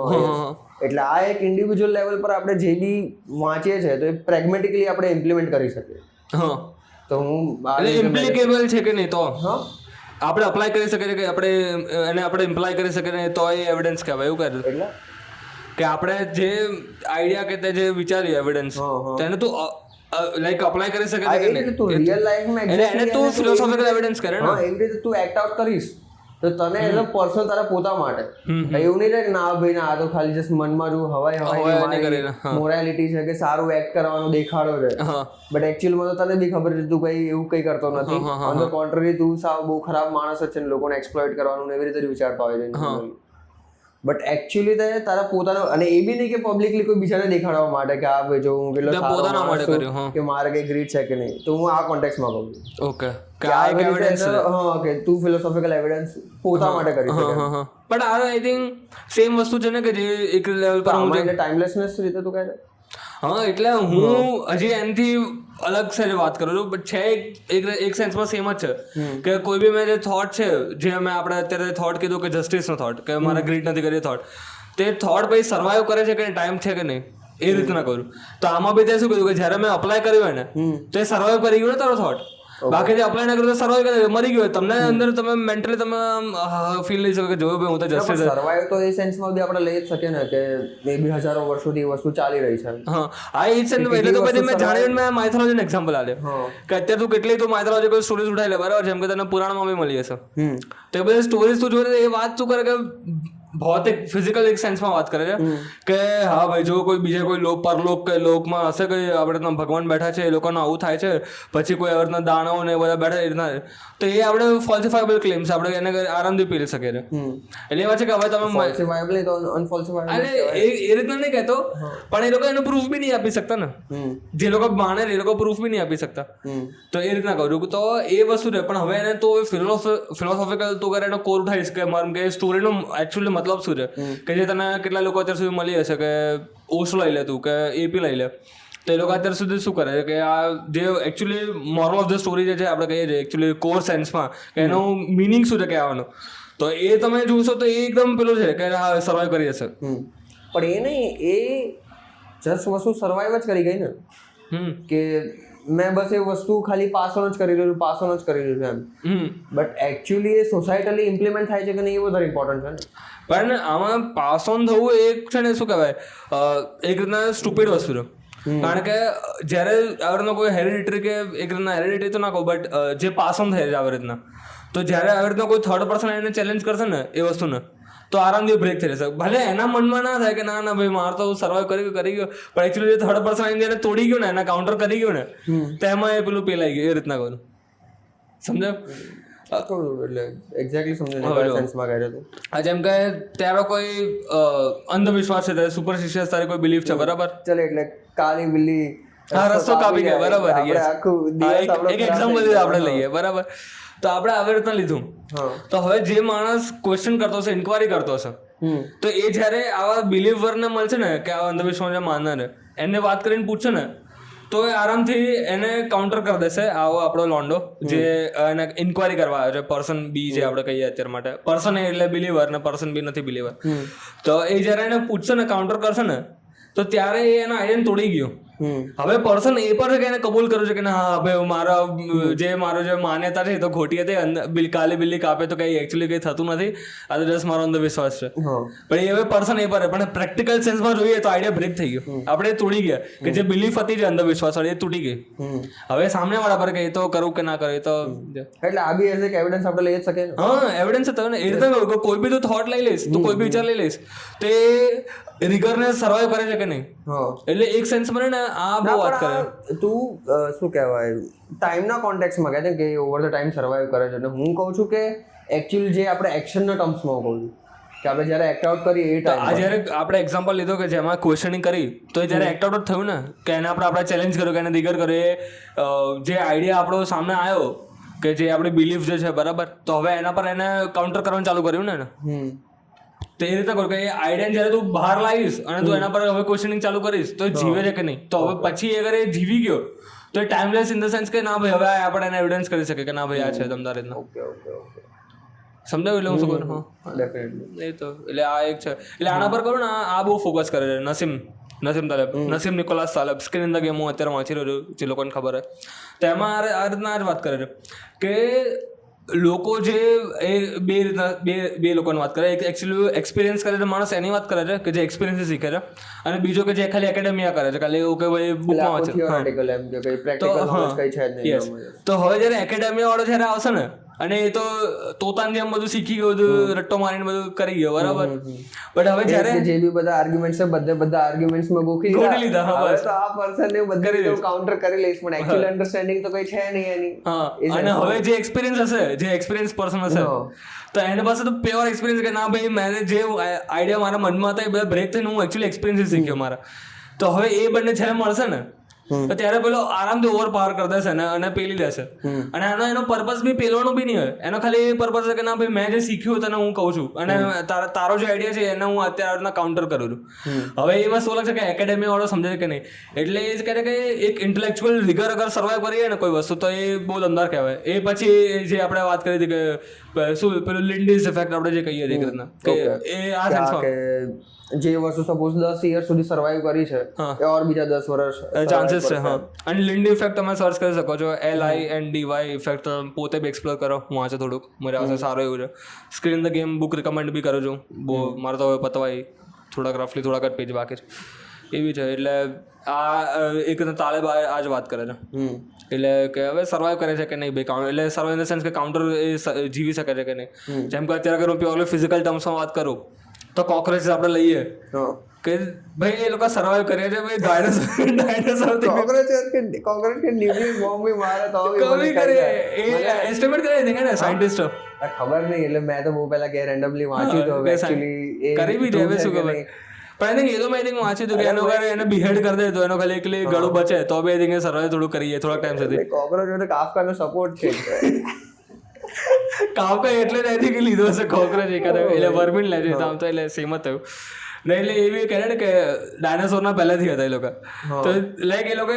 A: એટલે આ એક ઇન્ડિવિજ્યુઅલ લેવલ પર આપણે જે બી વાંચીએ છીએ તો એ પ્રેગ્મેટિકલી આપણે ઇમ્પ્લિમેન્ટ કરી શકીએ. તો હું
B: એટલે ઇમ્પ્લિકેબલ છે કે નહીં તો આપણે અપ્લાય કરી શકીએ કે આપણે એને આપણે ઇમ્પ્લાય કરી શકીએ તો એ એવિડન્સ કહેવાય, એવું કહે
A: એટલે
B: કે આપણે જે આઈડિયા કે તે જે વિચારીએ એવિડન્સ તેને તું લાઈક અપ્લાય કરી શકે કે નહીં,
A: તું રિયલ લાઈફમાં
B: એને તું ફિલોસોફિકલ એવિડન્સ કરે ને,
A: એવી રીતે તું એક્ટ આઉટ કરીશ તો તને એઝ અ પર્સનલ તારા પોતા માટે એવું નહીં રહે કે ના ભાઈ ના આ તો ખાલી જસ્ટ મનમાં જો હવાઈ મોરાલિટી છે કે સારું એક્ટ કરવાનો દેખાડો છે, બટ એકચ્યુઅલમાં તો તને બી ખબર છે તું કઈ એવું કઈ કરતો નથી. ઓન ધ કોન્ટ્રરી તું સાવ બહુ ખરાબ માણસ જ છે ને લોકોને એક્સપ્લોઇટ કરવાનું એવી રીતે જ વિચારતા હોય છે. બટ એકચ્યુઅલી તે તારા પોતાનો, અને એ બી નહીં કે પબ્લિકલી કોઈ બીજાને દેખાડવા માટે કે આ ભાઈ જો હું પેલો
B: પોતાના માટે કર્યું
A: કે મારે કઈ ગ્રીડ છે કે નહીં. તો હું આ કોન્ટેક્સમાં કહું છું
B: ઓકે કે આ એક એવિડન્સ
A: કે તું ફિલોસોફિકલ એવિડન્સ પોતા માટે કરી શકે.
B: બટ આ આઈ થિંક સેમ વસ્તુ છે ને કે જે એક લેવલ પર હું
A: ટાઈમલેસનેસ રીતે તું કહે છે.
B: હા, એટલે હું હજી એનાથી અલગ છે વાત કરું છું, બટ છે એક સેન્સમાં સેમ જ છે કે કોઈ બી મેં જે થોટ છે, જે મેં આપણે અત્યારે થોટ કીધું કે જસ્ટિસનો થોટ કે મારે ગ્રીડ નથી કરી થોટ, તે થોટ પછી સર્વાઈવ કરે છે કે ટાઈમ છે કે નહીં એ રીતના કરું. તો આમાં બી તે શું કીધું કે જ્યારે મેં અપ્લાય કર્યું ને તો એ સર્વાઈવ કરી ગયું ને તારો થોટ, બાકી જે અપ્લાય ના કર્યું તો સર્વાઈવ કરી મરી ગયો, તમને અંદર તમે મેન્ટલી તમે ફીલ લઈ શકો કે જો ભાઈ હું તો જસ્ટિસ.
A: સર્વાઈવ તો એ સેન્સમાં બી આપણે લઈ જ શકીએ ને કે મે બી હજારો વર્ષોથી વસ્તુ ચાલી રહી છે.
B: હા, એ જ છે. એટલે તો પછી મેં જાણીને મેં માઇથોલોજીનું એક્ઝામ્પલ આપ્યો કે અત્યારે તું કેટલી તું માઇથોલોજીકલ સ્ટોરીઝ ઉઠાવી લે, બરાબર છે, જેમ કે તને પુરાણમાં બી મળી હશે, તો એ બધી સ્ટોરીઝ તું જોઈ એ વાત તું કરે કે ભૌતિક ફિઝિકલ એક સેન્સમાં વાત કરે છે કે હા ભાઈ જો કોઈ બીજા કોઈ લોક પરલોક કે લોકમાં હશે કે આપણે ભગવાન બેઠા છે, એ લોકોને આવું થાય છે, પછી કોઈ એવા દાણો ને બધા બેઠા એ રીતના, તો એ આપણે ફોલ્સિફાયેબલ ક્લેમ્સ આપણે એને આરામથી પી શકીએ છીએ. એટલે એ વાત છે કે હવે તમે એ રીતના નહીં કહેતો, પણ એ લોકો એનો પ્રૂફ બી નહીં આપી શકતા ને, જે લોકો માને એ લોકો પ્રૂફ બી નહીં આપી શકતા, તો એ રીતના કહું તો એ વસ્તુ છે. પણ હવે એને તો ફિલોસોફિકલ તું કરે એનો કોર ઉઠાવીશ કે મારું કે સ્ટોરીનો એકચ્યુઅલી મતલબ શું છે, કે જે તને કેટલા લોકો અત્યાર સુધી મળી હશે કે ઓશો લઈ લે તું કે એપી લઈ લે, તો એ લોકો અત્યાર સુધી શું કરે છે કે આ જે actually moral of the story જે છે આપણે કહીએ છીએ એકચ્યુઅલી કોર સેન્સમાં કે એનું મિનિંગ શું છે કહેવાનું, તો એ તમે જોશો તો એ એકદમ પેલું છે કે હા સર્વાઈવ કરી હશે.
A: પણ એ નહીં, એ જસ્ટ વસ્તુ સર્વાઈવ જ કરી ગઈ ને કે મેં બસ એ વસ્તુ ખાલી પાસ ઓન જ કરી રહ્યું એમ. બટ એકચ્યુઅલી એ સોસાયટલી ઇમ્પ્લિમેન્ટ થાય છે કે નહીં એ વધારે ઇમ્પોર્ટન્ટ છે ને.
B: પણ આમાં પાસ ઓન થવું એક છે ને શું કહેવાય એક રીતના સ્ટુપિડ વસ્તુ છે, કારણ કે જ્યારે આવી રીતના કોઈ હેરિડિટરી કે એક રીતના હેરિડિટરી તો ના કહું બટ જે પાસ ઓન થાય છે આવી રીતના, તો જ્યારે આવી રીતના કોઈ થર્ડ પર્સન એને ચેલેન્જ કરશે ને એ વસ્તુને તો આરામથી બ્રેક થઈ જશે. ભલે એના મનમાં ના થાય કે ના ના ભાઈ મારે તો સર્વાઈવ કરી ગયો, પણ એકચ્યુઅલી જે થર્ડ પર્સન આવીને જેને તોડી ગયો ને એના કાઉન્ટર કરી ગયો ને તો એમાં એ પેલું પેલાઈ ગયું એ રીતના કરું, સમજાયું?
A: એટલે એક્ઝેક્ટલી સમજાયું.
B: જેમ કે તારો કોઈ અંધવિશ્વાસ છે, સુપરસ્ટિશિયસ તારી કોઈ બિલીફ છે, બરાબર?
A: ચાલે એટલે કાળી બિલ્લી
B: રસ્તો કાપી ગયા, બરાબર? એક એક્ઝામ્પલ આપણે લઈએ, બરાબર? તો આપણે આવી રીતના લીધું, તો હવે જે માણસ ક્વેશ્ચન કરતો હશે, ઇન્કવાયરી કરતો હશે, તો એ જ્યારે આવા બિલીવરને મળશે ને કે આવા અંધવિશ્વાસ માનનાર એને વાત કરીને પૂછશે ને તો એ આરામથી એને કાઉન્ટર કરી દેશે આવો આપણો લોન્ડો જે એને ઇન્કવાયરી કરવા આવ્યો છે, પર્સન બી જે આપણે કહીએ અત્યારે માટે. પર્સન એટલે બિલીવર ને પર્સન બી નથી બિલીવર, તો એ જ્યારે એને પૂછશે ને કાઉન્ટર કરશે ને તો ત્યારે એ એના આઈડિયાને તોડી ગયો. હવે પર્સન એ પર છે કે એને કબૂલ કર્યું છે કે હા ભાઈ મારો જે માન્યતા છે એ તો ખોટી હતી, કાલી બિલ્લી કાપે તો કઈ એકચ્યુઅલી કઈ થતું નથી, આ તો જસ્ટ મારો અંધવિશ્વાસ છે. પણ એ હવે પર્સન એ પર, પણ પ્રેક્ટિકલ સેન્સમાં જોઈએ તો આઈડિયા બ્રેક થઈ ગયો, આપણે તોડી ગયા કે જે બિલીફ હતી જે અંધવિશ્વાસ વાળી એ તૂટી ગઈ. હવે સામે વાળા પર કે તો કરવું કે ના કરવું તો
A: એટલે આ બી એઝ એક એવિડન્સ આપણે લઈ જ શકીએ.
B: હા, એવિડન્સ હતો ને. એ રીતે કોઈ બી તું થોટ લઈ લઈશ, તું કોઈ બી વિચાર લઈ લઈશ તો એ રિગરને સર્વાઈવ કરે છે કે નહીં. એટલે એક સેન્સ મને ને આ બહુ વાત કરે.
A: તું શું કહેવાય ટાઈમના કોન્ટેક્સમાં કહે છે કે ઓવર ધ ટાઈમ સર્વાઈવ કરે છે, એટલે હું કહું છું કે એકચ્યુઅલી જે આપણે એક્શનના ટર્મ્સમાં કહું છું કે આપણે જ્યારે એક્ટ આઉટ કરીએ એ ટાઈમ
B: આ જ્યારે આપણે એક્ઝામ્પલ લીધો કે જેમાં ક્વેશ્ચનિંગ કરી તો જ્યારે એક્ટ આઉટ થયું ને કે એને આપણે ચેલેન્જ કર્યો કે એને દિગર કર્યો, જે આઈડિયા આપણો સામે આવ્યો કે જે આપણી બિલીફ જે છે બરાબર, તો હવે એના પર એને કાઉન્ટર કરવાનું ચાલુ કર્યું ને. તો એ રીતે કરું કે એ આઈડિયા જ્યારે તું બહાર લાવીશ અને તું એના પર હવે ક્વેશ્ચનિંગ ચાલુ કરીશ તો એ જીવે છે કે નહીં. તો હવે પછી અગર એ જીવી ગયો તો એ ટાઈમલેસ ઇન ધ સેન્સ કે ના ભાઈ હવે આપણે એને એવિડન્સ કરી શકીએ કે ના ભાઈ આ છે તમારા રીતના. સમજાવ્યું એટલે હું શું કરું? હા
A: ડેફિનેટલી.
B: એ તો એટલે આ એક છે. એટલે આના પર કરું ને આ બહુ ફોકસ કરે છે Nassim Taleb, Nassim Nicholas Taleb, skin in the game હું અત્યારે વાંચી રહ્યો છું જે લોકોને ખબર હોય. તો એમાં આ રીતના જ વાત કરે છે કે લોકો જે એ બે લોકોની વાત કરે. એક એકચ્યુઅલી એક્સપિરિયન્સ કરે છે માણસ, એની વાત કરે છે કે જે એક્સપિરિયન્સ શીખે છે, અને બીજો કે જે ખાલી એકેડેમિયા કરે છે, ખાલી એવું કે ભાઈ બુકમાં વાંચે. તો હવે જ્યારે એકેડેમિયા વાળો જ્યારે આવશે ને અને એ તો તોતાની જેમ બધું શીખી ગયું, બધું રટ્ટો મારીને બધું કરી ગયો બરાબર, બટ હવે જ્યારે
A: જે બી બધા આર્ગ્યુમેન્ટ્સ છે બધા આર્ગ્યુમેન્ટ્સમાં ગોખી લીધા, હવે તો આ પર્સનને બધું કાઉન્ટર કરી લઈશ, પણ એકચ્યુઅલ અન્ડરસ્ટેન્ડિંગ તો કઈ છે નહીં એની.
B: હા, અને હવે જે એક્સપિરિયન્સ હશે, જે એક્સપિરિયન્સ પર્સન હશે, તો એના પાસે તો પ્યોર એક્સપિરિયન્સ કે ના ભાઈ મેં જે આઈડિયા મારા મનમાં હતા એ બધા બ્રેક થઈને હું એકચ્યુઅલી એક્સપિરિયન્સ શીખ્યો મારા. તો હવે એ બંને જ્યારે મળશે ને તો ત્યારે પેલો આરામથી ઓવર પાવર કરી દેશે ને અને પેલી દેશે. અને એનો પર્પઝ બી પેલવાનું બી નહીં હોય, એનો ખાલી એ પર્પઝ છે કે ના ભાઈ મેં જે શીખ્યું તને હું કહું છું અને તારો જે આઈડિયા છે એને હું અત્યારે કાઉન્ટર કરું છું. હવે એ વસ્તુ અલગ છે કે એકેડેમી વાળો સમજે કે નહીં. એટલે એ જ કહે કે એક ઇન્ટેલેક્ચ્યુઅલ રિગર અગર સર્વાઈવ કરીએ ને કોઈ વસ્તુ તો એ બહુ દમદાર કહેવાય. એ પછી જે આપણે વાત કરી હતી કે શું પેલું લિન્ડીઝ ઇફેક્ટ આપણે જે કહીએ છીએ કે એ આ સેન્સમાં
A: જે વસ્તુ સપોઝ 10 યર સુધી સર્વાઈવ કરી છે એ ઓર બીજા 10 વર્ષ
B: ચાન્સીસ છે. હા, અને લિન્ડી ઇફેક્ટ તમે સર્ચ કરી શકો છો, LINDY ઇફેક્ટ. પોતે બી એક્સપ્લોર કરો, હું વાંચે થોડુંક, મજા આવશે, સારું એવું છે. Skin the game book recommend બી કરું છું, બહુ મારે તો હવે પતવાય થોડાક રફલી થોડાક જ પેજ બાકી છે એવી છે. એટલે આ એક તાલેબ આ જ વાત કરે છે એટલે કે હવે સર્વાઈવ કરે છે કે નહીં ભાઈ, એટલે સર્વાઈવ ઇન ધ સેન્સ કે કાઉન્ટર એ જીવી શકે છે કે નહીં. જેમ કે અત્યારે અગર હું પ્યોરલી ફિઝિકલ ટર્મ્સમાં વાત કરું તો કોક્રોચેસ આપણે લઈએ કે ભાઈ એ લોકો સર્વાઈવ કરે છે ભાઈ,
A: કોક્રોચ કે ન્યુક્લિયર બોમ્બ બી મારે તો
B: કમી કરે એ એસ્ટિમેટ કરે દેખે ને સાયન્ટિસ્ટો.
A: ખબર નહીં, એટલે મેં તો બહુ પહેલા કે રેન્ડમલી વાંચ્યું તો એક્ચ્યુઅલી એ
B: કરી બી દે શું ખબર. પણ આઈ થિંક એ તો મેં વાંચ્યું હતું કે એનો ઘરે એને બિહેડ કરી દે તો એનો ખાલી એકલી ગળું બચે તો બી આઈ થિંક સર્વાઈવ થોડું કરીએ થોડાક ટાઈમ સુધી.
A: કોક્રોચ તો કાફકાનો સપોર્ટ છે.
B: કાફકા એટલે નથી કે લીધો હશે કોક્રોચ એકાદ, એટલે વર્મિન લે છે આમ તો એટલે સેમ જ થયું ને. એટલે એવી કહે ને કે ડાયનાસોરના પહેલાથી હતા એ લોકો, તો લાઈક એ લોકો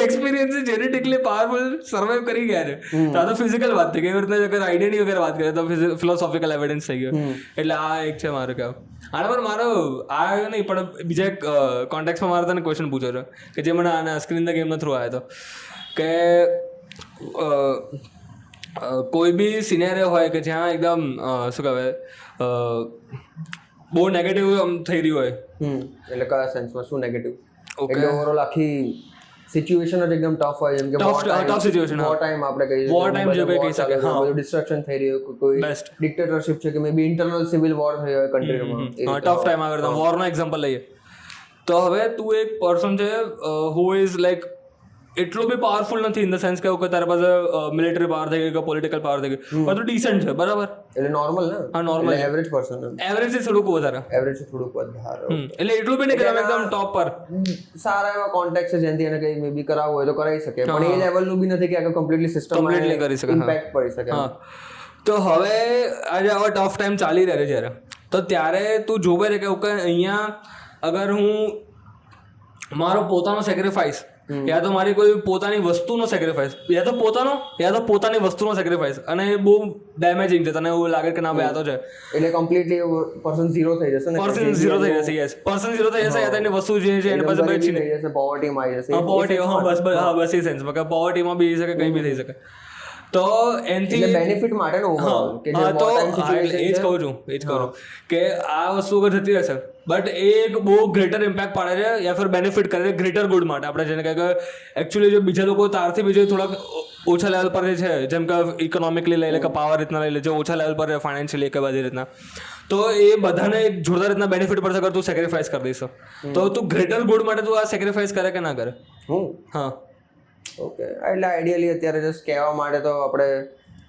B: એક્સપિરિયન્સ જેનેટિકલી પાવરફુલ સર્વાઈવ કરી ગયા છે. તો આ તો ફિઝિકલ વાત થઈ ગઈ. એવી રીતે અગર આઈડિયાની વગર વાત કરીએ તો ફિલોસોફિકલ એવિડન્સ થઈ ગયો. એટલે આ એક છે મારું કહેવું. આના પર મારો આ નહીં પણ બીજા એક કોન્ટેક્સમાં મારે તને ક્વેશ્ચન પૂછ્યો હતો કે જે મને આના સ્ક્રીન ધ ગેમના થ્રુ આવ્યો હતો કે કોઈ બી સિનેરિયો હોય કે જ્યાં એકદમ શું કહેવાય બહુ નેગેટિવ થઈ રહ્યું હોય.
A: એટલે કયા સેન્સમાં શું નેગેટિવ? એટલે ઓવરઓલ આખી સિચ્યુએશન જ એકદમ ટફ હોય, જેમ કે
B: ટફ સિચ્યુએશન,
A: વોર ટાઈમ આપણે કહીએ,
B: વોર ટાઈમ જે કહી શકે, હા
A: બધું ડિસ્ટ્રક્શન થઈ રહ્યું, કોઈ ડિક્ટેટરશિપ છે કે મે બી ઇન્ટરનલ સિવિલ વોર થઈ હોય કન્ટ્રીમાં,
B: ટફ ટાઈમ આવે તો વોરનો એક્ઝામ્પલ લઈએ તો હવે તું એક પર્સન છે હુ ઇઝ લાઈક એટલો બી પાવરફુલ નથી ઇન ધ સેન્સ કે તારા પાસે મિલિટરી પાવર થઈ ગઈ કે પોલિટિકલ પાવર થઈ ગઈ, પણ તું ડિસન્ટ છે બરાબર,
A: એટલે નોર્મલ ને.
B: હા નોર્મલ,
A: એવરેજ પર્સન,
B: એવરેજ થી થોડુંક વધારે,
A: એવરેજ થી થોડુંક વધારે,
B: એટલે એટલું બી નહીં કે એકદમ ટોપ પર.
A: સારા એવા કોન્ટેક્ટ છે જેનાથી એને કઈ મે બી કરાવવું હોય તો કરાવી શકે, પણ એ લેવલ નું બી નથી કે આખો કમ્પ્લીટલી સિસ્ટમ
B: કમ્પ્લીટલી કરી શકે,
A: ઇમ્પેક્ટ પડી શકે.
B: હા, તો હવે આજે આવા ટફ ટાઈમ ચાલી રહ્યા છે જ્યારે, તો ત્યારે તું જોવે છે કે ઓકે અહીંયા અગર હું મારો પોતાનો સેક્રિફાઈસ યા તો મારી કોઈ પોતાની વસ્તુનો સેક્રિફાઈસ, યા તો પોતાની વસ્તુનો સેક્રિફાઈસ, અને એ બહુ ડેમેજિંગ છે, તને એવું લાગે કે ના ભાઈ આ તો છે,
A: એટલે કમ્પ્લીટલી પર્સન ઝીરો થઈ જશે ને,
B: પર્સન ઝીરો થઈ જશે, યસ પર્સન ઝીરો થઈ જશે, યા તો એની વસ્તુ જે છે એની પાસે બચી થઈ
A: જશે, પોવર્ટીમાં આવી જશે.
B: હા પોવર્ટી, હા બસ એ સેન્સમાં કે પોવર્ટીમાં બી થઈ શકે, કંઈ બી થઈ શકે. તો એનથી
A: બેનિફિટ માટે નો ઓવરઓલ કે જે
B: તો એ જ કહું છું કે આ વસ્તુ અગર થતી રહેશે બટ એ એક બહુ ગ્રેટર ઇમ્પેક્ટ પાડે છે યા ફિર બેનિફિટ કરે છે ગ્રેટર ગુડ માટે. આપણે જેને કહે કે એકચ્યુઅલી જો બીજા લોકો તારથી બીજે થોડાક ઓછા લેવલ પર જે છે, જેમ કે ઇકોનોમિકલી લઈ લે કે પાવર રીતના લઈ લે, જે ઓછા લેવલ પર ફાઇનાન્શિયલી કે બધી રીતના, તો એ બધાને એક જોરદાર રીતના બેનિફિટ પડશે અગર તું સેક્રિફાઈસ કરી દઈશ તો તું ગ્રેટર ગુડ માટે તું આ સેક્રિફાઈસ કરે કે ના કરે.
A: હા ઓકે, એટલે આઈડિયલી અત્યારે જસ્ટ કહેવા માટે તો આપણે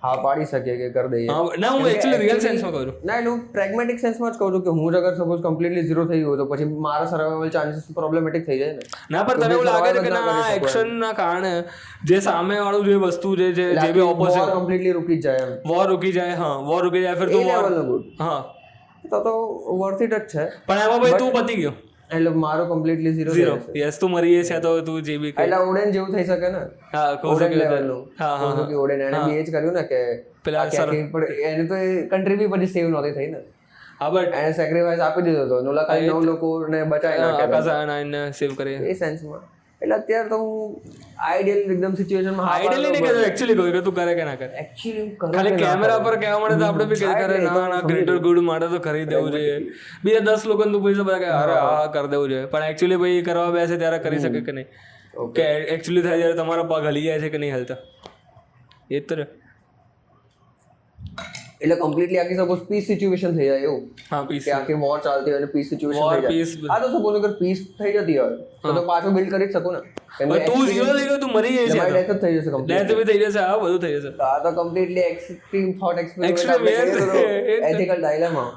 A: હા પાડી શકીએ કે કરી દઈએ.
B: ના હું એકચ્યુઅલી રિયલ સેન્સમાં કહું છું.
A: ના એનું પ્રેગ્મેટિક સેન્સમાં જ કહું છું કે હું અગર સપોઝ કમ્પ્લીટલી ઝીરો થઈ ગયું તો પછી મારા સર્વાઈવલ ચાન્સીસ પ્રોબ્લેમેટિક થઈ જાય ને.
B: ના પણ તને એવું લાગે છે કે ના એક્શનના કારણે જે સામે વાળું જે વસ્તુ જે બી ઓપોઝિટ
A: કમ્પ્લીટલી રૂકી જ જાય એમ.
B: વોર રૂકી જાય. હા વોર રૂકી જાય ફિર તું
A: ગુડ.
B: હા
A: તો વર્થ ઇટ જ છે.
B: પણ એમાં ભાઈ તું પતી ગયો
A: એટલે મારો કમ્પ્લીટલી
B: ઝીરો. યસ તું મરી છે તો તું જે બી
A: એટલે ઓડેન જેવું થઈ શકે ને.
B: હા
A: ઓડેન લેવલનું. હા કે ઓડેન એને બી એ જ કર્યું ને કે
B: પેલા
A: પણ એને તો કન્ટ્રી બી પછી સેવ નહોતી થઈ ને.
B: હા બટ
A: એને સેક્રિફાઈસ આપી દીધો હતો. નોલા ખાલી 9 લોકોને બચાવી નાખ્યા.
B: આકાશ સેવ કરી
A: એ સેન્સમાં. એટલે અત્યારે તો હું આઈડિયલ એકદમ સિચ્યુએશનમાં
B: આઈડિયલી નહીં કહેતો એકચ્યુઅલી કહું કે તું કરે કે ના કરે.
A: એકચ્યુઅલી હું
B: ખાલી કેમેરા પર કહેવા માટે તો આપણે બી કરે ના ગ્રેટર ગુડ માટે તો કરી દેવું જોઈએ. બીજા 10 લોકોને તું પૂછે બધા કે અરે આ કરી દેવું જોઈએ પણ એકચ્યુઅલી ભાઈ કરવા બેસે ત્યારે કરી શકે કે નહીં કે એકચ્યુઅલી થાય ત્યારે તમારા પગ હલી જાય છે કે નહીં હલતા એ જ તો.
A: એટલે કમ્પ્લીટલી આખી સપોઝ પીસ સિચ્યુએશન થઈ જાય એવું.
B: હા પીસ
A: કે આખી વોર ચાલતી હોય અને પીસ સિચ્યુએશન થઈ જાય. આ તો સપોઝ અગર પીસ થઈ જતી હોય તો પાછું બિલ્ડ કરી જ શકું ને.
B: તું ઝીરો થઈ ગયો તું મરી જાય છે.
A: ડેથ થઈ જશે કમ્પ્લીટ.
B: ડેથ બી થઈ જશે. હા બધું થઈ જશે.
A: આ તો completely extreme thought experiment ethical dilemma.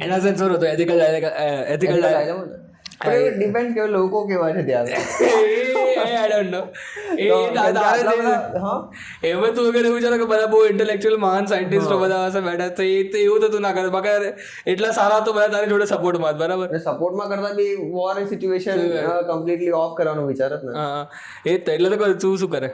B: એના સેન્સ શું હતો એથિકલ ડાયલેમા
A: પણ ડિપેન્ડ કે લોકો કેવા છે ત્યાં.
B: આઈ ડોન્ટ નો એમાં તું અગર એવું વિચારો કે બધા બહુ ઇન્ટેલેક્ચ્યુઅલ મહાન સાયન્ટિસ્ટો બધા હશે બેઠા તો એ એવું તો તું ના કરે બાકી એટલા સારા તો બધા તારી જોડે સપોર્ટમાં બરાબર.
A: સપોર્ટમાં કરતા બી વોર સિચ્યુએશન કમ્પ્લીટલી ઓફ કરવાનું વિચાર જ ને.
B: હા એ તો એટલે તો તું શું કરે.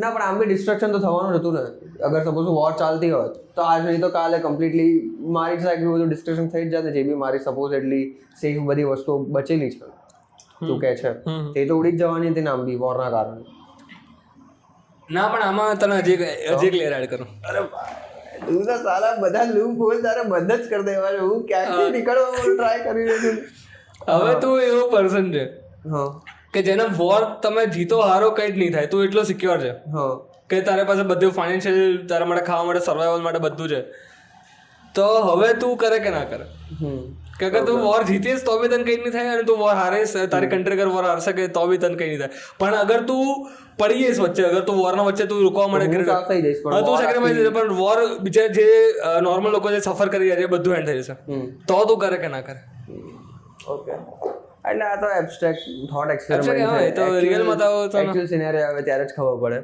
A: ના પણ આમ બી ડિસ્ટ્રક્શન તો થવાનું હતું ને. અગર સપોઝ વોર ચાલતી હોત તો આજ નહીં તો કાલે કમ્પ્લીટલી મારી સાઈડ બધું ડિસ્ટ્રક્શન થઈ જ જાય. જે બી મારી સપોઝ એટલી સેફ બધી વસ્તુઓ બચેલી છે તું કે છે તે તો ઉડી જ જવાની હતી ને આમ બી વોરના કારણે.
B: ના પણ આમાં તને હજી ક્લિયર એડ કરું.
A: અરે તું તો સાલા બધા લૂપ હોલ તારે બંધ જ કરી દેવા. હું ક્યાંથી નીકળવા ટ્રાય કરી રહ્યો છું.
B: હવે તું એવો પર્સન છે કે જેને વોર તમે જીતો હારો કઈ જ નહીં થાય. તું એટલો સિક્યોર છે કે તારા પાસે બધું ફાઇનાન્શિયલ તારા માટે ખાવા માટે સર્વાઈવલ માટે બધું છે. તો હવે તું કરે કે ના કરે કે અગર તું વોર જીતીશ તો બી તને કંઈ નહીં થાય અને તું વોર હારીશ તારી કન્ટ્રી અગર વોર હારશે કે તો બી તને કંઈ નહીં થાય. પણ અગર તું પડી જઈશ વચ્ચે અગર તું વોરના વચ્ચે તું રૂકવા માટે તું સેક્રિફાઈસ પણ વોર બીજા જે નોર્મલ લોકો જે સફર કરી રહ્યા છે એ બધું એન્ડ થઈ જશે. તો તું કરે કે ના કરે.
A: ઓકે એટલે આ તો એબ્સ્ટ્રેક્ટ થોટ એક્સપેરિમેન્ટ છે.
B: તો રિયલમાં તો
A: એક્ચ્યુઅલ સિનેરિયો આવે ત્યારે જ ખબર પડે.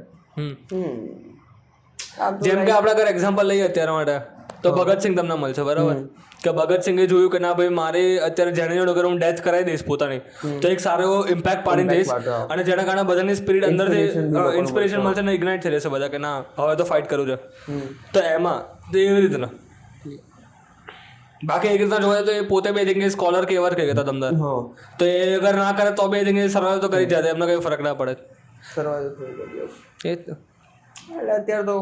B: જેમ કે આપણે અગર એક્ઝામ્પલ લઈએ અત્યારે માટે તો ભગતસિંહ તમને મળશે બરાબર કે ભગતસિંહે જોયું કે ના ભાઈ મારે અત્યારે જેને જોડે અગર હું ડેથ કરાવી દઈશ પોતાની તો એક સારો એવો ઇમ્પેક્ટ પાડી દઈશ અને જેના કારણે બધાની સ્પિરિટ અંદરથી ઇન્સ્પિરેશન મળશે ને ઇગ્નાઇટ થઈ જશે બધા કે ના હવે તો ફાઇટ કરવું છે. તો એમાં તો એવી રીતના બાકી એક રીતના જોવા તો એ પોતે બે જગ્યાએ સ્કોલર કે એવા કહી હતા તમને તો એ અગર ના કરે તો બે જગ્યાએ સર્વાઈવ તો કરી જ જાય એમને કંઈ ફરક ના પડે. એ જ
A: એટલે અત્યારે તો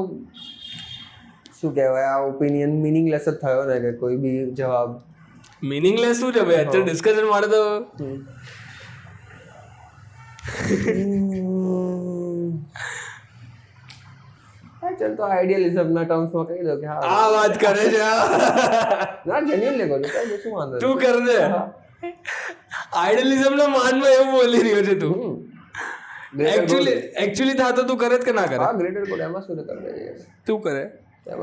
A: શું કહેવાય આ ઓપિનિયન મિનિંગલેસ જ થયો ને કે કોઈ બી જવાબ
B: મિનિંગલેસ શું છે ભાઈ અત્યારે ડિસ્કશન માટે તો
A: ચાલ તો આઈડિયલિઝમ ના ટર્મ્સમાં કહી દો કે
B: આ વાત કરે છે
A: ના જેન્યુઅલી બોલું કઈ શું વાંધો
B: તું કર દે. આઈડિયલિઝમ ના માનમાં એવું બોલી રહ્યો છે તું. એકચ્યુઅલી થા તો તું કરે કે ના કરે.
A: હા ગ્રેટર ગુડ એમાં શું કર દે
B: તું કરે